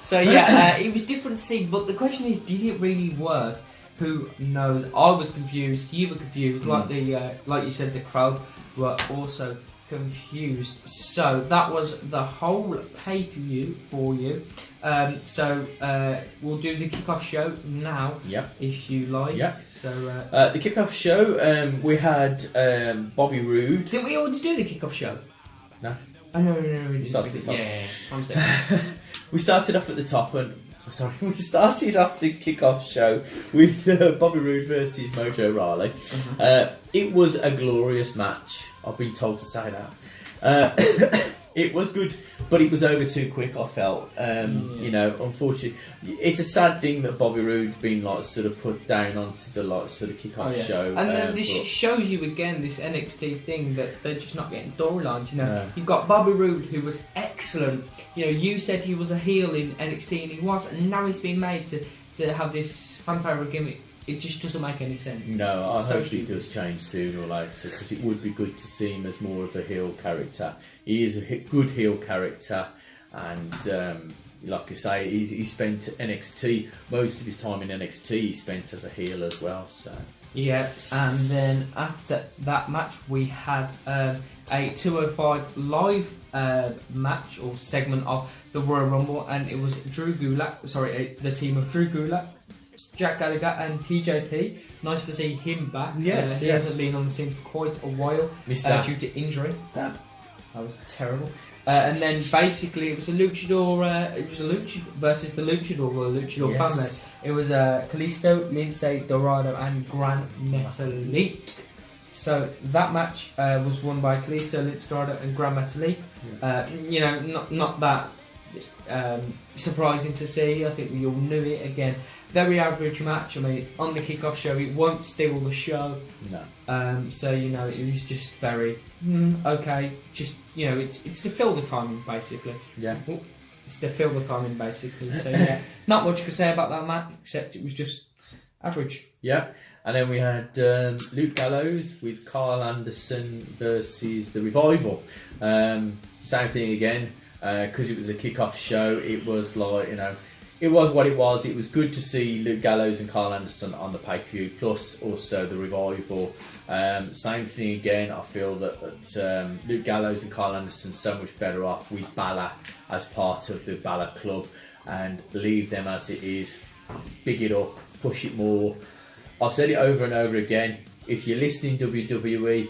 So it was different to see, but the question is, did it really work? Who knows? I was confused. You were confused. Like you said, the crowd were also confused. So that was the whole pay-per-view for you. We'll do the kickoff show now. If you like. So the kickoff show, we had Bobby Roode. Did we already do the kickoff show? No. Oh, no. We started at the top. Yeah. I'm saying. We started off at the top, and Sorry, we started off the kickoff show with Bobby Roode versus Mojo Rawley. It was a glorious match. I've been told to say that. It was good, but it was over too quick, I felt. You know, unfortunately, it's a sad thing that Bobby Roode's been like sort of put down onto the like sort of kickoff show. And then this shows you again this NXT thing that they're just not getting storylines. You know, you've got Bobby Roode who was excellent. You know, you said he was a heel in NXT, and he was, and now he's been made to have this fan favorite gimmick. It just doesn't make any sense. No, I hope he does change sooner or later, because it would be good to see him as more of a heel character. He is a good heel character, and like I say, he spent NXT, most of his time in NXT he spent as a heel as well. So yeah, and then after that match we had a 205 live match or segment of the Royal Rumble, and it was the team of Drew Gulak, Jack Gallagher and TJP. Nice to see him back. Yes, he hasn't been on the scene for quite a while due to injury. That was terrible. And then basically it was a luchador. It was a luchador versus the luchador or the luchador family. It was Kalisto, Lindsay Dorado, and Gran Metalik. So that match was won by Kalisto, Lindsay Dorado, and Gran Metalik. You know, not that surprising to see. I think we all knew it again. Very average match. I mean, it's on the kickoff show. It won't steal the show. No. So you know, it was just very okay. Just you know, it's to fill the timing basically. Yeah. It's to fill the timing basically. So yeah, not much to say about that match except it was just average. Yeah. And then we had Luke Gallows with Carl Anderson versus The Revival. Same thing again, because it was a kickoff show. It was like, you know, it was what it was. It was good to see Luke Gallows and Carl Anderson on the pay-per-view, plus also The Revival. Same thing again. I feel that Luke Gallows and Carl Anderson so much better off with Balor as part of the Balor Club, and leave them as it is. Big it up, push it more. I've said it over and over again. If you're listening WWE,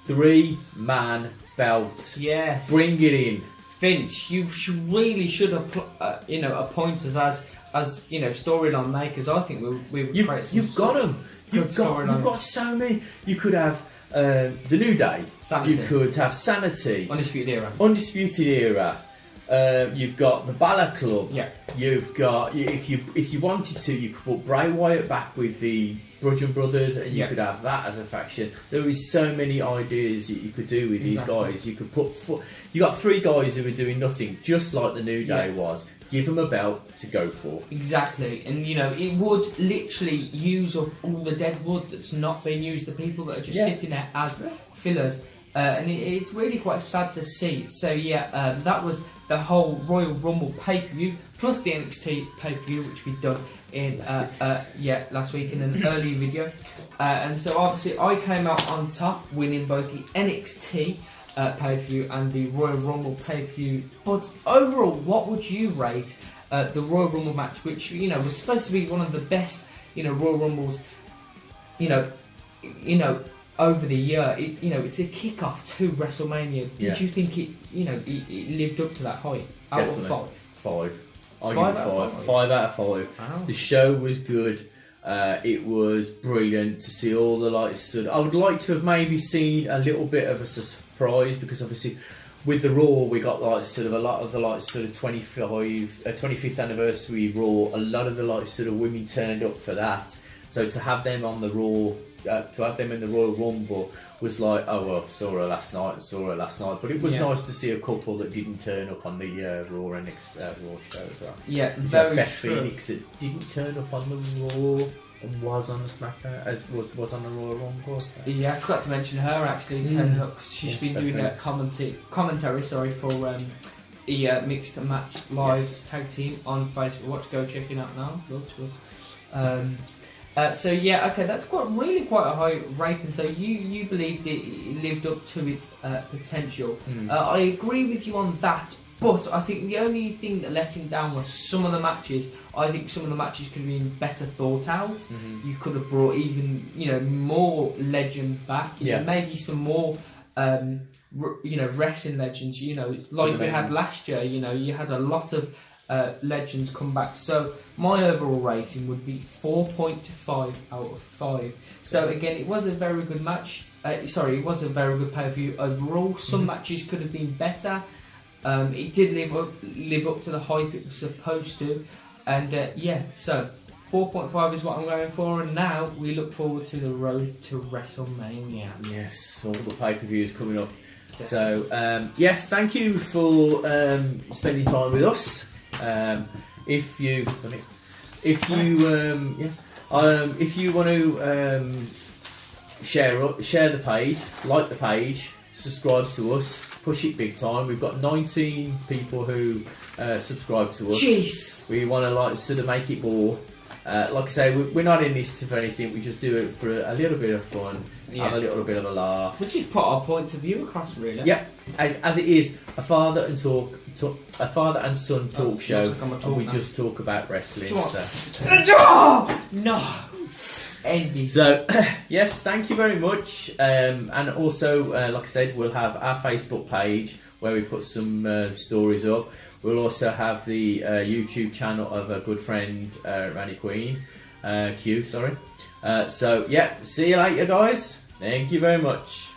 3-man belts. Yes. Bring it in. Vince, you really should have, appoint us as you know, storyline makers. I think we would create some. You've got them. You've got so many. You could have the New Day. Sanity. You could have Sanity. Undisputed Era. You've got the Balor Club. Yeah. You've got, if you wanted to, you could put Bray Wyatt back with the Bludgeon Brothers, and you could have that as a faction. There is so many ideas that you could do with these guys. You could you got 3 guys who are doing nothing, just like the New Day was. Give them a belt to go for. Exactly, and you know, it would literally use up all the dead wood that's not being used. The people that are just sitting there as fillers. And it's really quite sad to see. So yeah, that was the whole Royal Rumble pay-per-view, plus the NXT pay-per-view, which we've done in last week in an earlier video. And so obviously I came out on top, winning both the NXT pay-per-view and the Royal Rumble pay-per-view. But overall, what would you rate the Royal Rumble match, which, you know, was supposed to be one of the best, you know, Royal Rumbles, you know, over the year? It's a kickoff to WrestleMania. Did you think it lived up to that height? Out of 5? 5. I give it 5. 5 out of 5. Wow. The show was good. It was brilliant to see all the lights. I would like to have maybe seen a little bit of a surprise, because obviously with the Raw we got like sort of a lot of the like sort of 25th anniversary Raw. A lot of the like sort of women turned up for that. So to have them on the Raw. To have them in the Royal Rumble was like, oh well, saw her last night. But it was nice to see a couple that didn't turn up on the Raw and Raw show as well. Yeah, very Beth true. Phoenix that didn't turn up on the Raw and was on the SmackDown, was on the Royal Rumble. So. Yeah, I forgot to mention her actually. Tenlux. She's been doing a commentary. For the Mixed Match Live tag team on Facebook. Watch, go check it out now. So yeah, okay, that's really quite a high rating. So you believed it lived up to its potential. I agree with you on that, but I think the only thing that let him down was some of the matches. I think some of the matches could have been better thought out. You could have brought even more legends back. Maybe some more wrestling legends. Like we had last year. You had a lot of legends come back. So my overall rating would be 4.5 out of 5. So again, it was a very good match. It was a very good pay-per-view overall. Some matches could have been better. It did live up to the hype it was supposed to. And yeah, so 4.5 is what I'm going for. And now we look forward to the road to WrestleMania. Yes, all the pay-per-views coming up. So yes, thank you for spending time with us. If you want to share the page, like the page, subscribe to us, push it big time. We've got 19 people who subscribe to us. Jeez. We want to sort of make it more. Like I say, we're not in this for anything. We just do it for a little bit of fun, have a little bit of a laugh. We just put our points of view across, really. Yeah, as it is a father and son talk show. And we just talk about wrestling. No. Andy. So yes, thank you very much. And also, like I said, we'll have our Facebook page where we put some stories up. We'll also have the YouTube channel of a good friend, Randy Q. So yeah, see you later, guys. Thank you very much.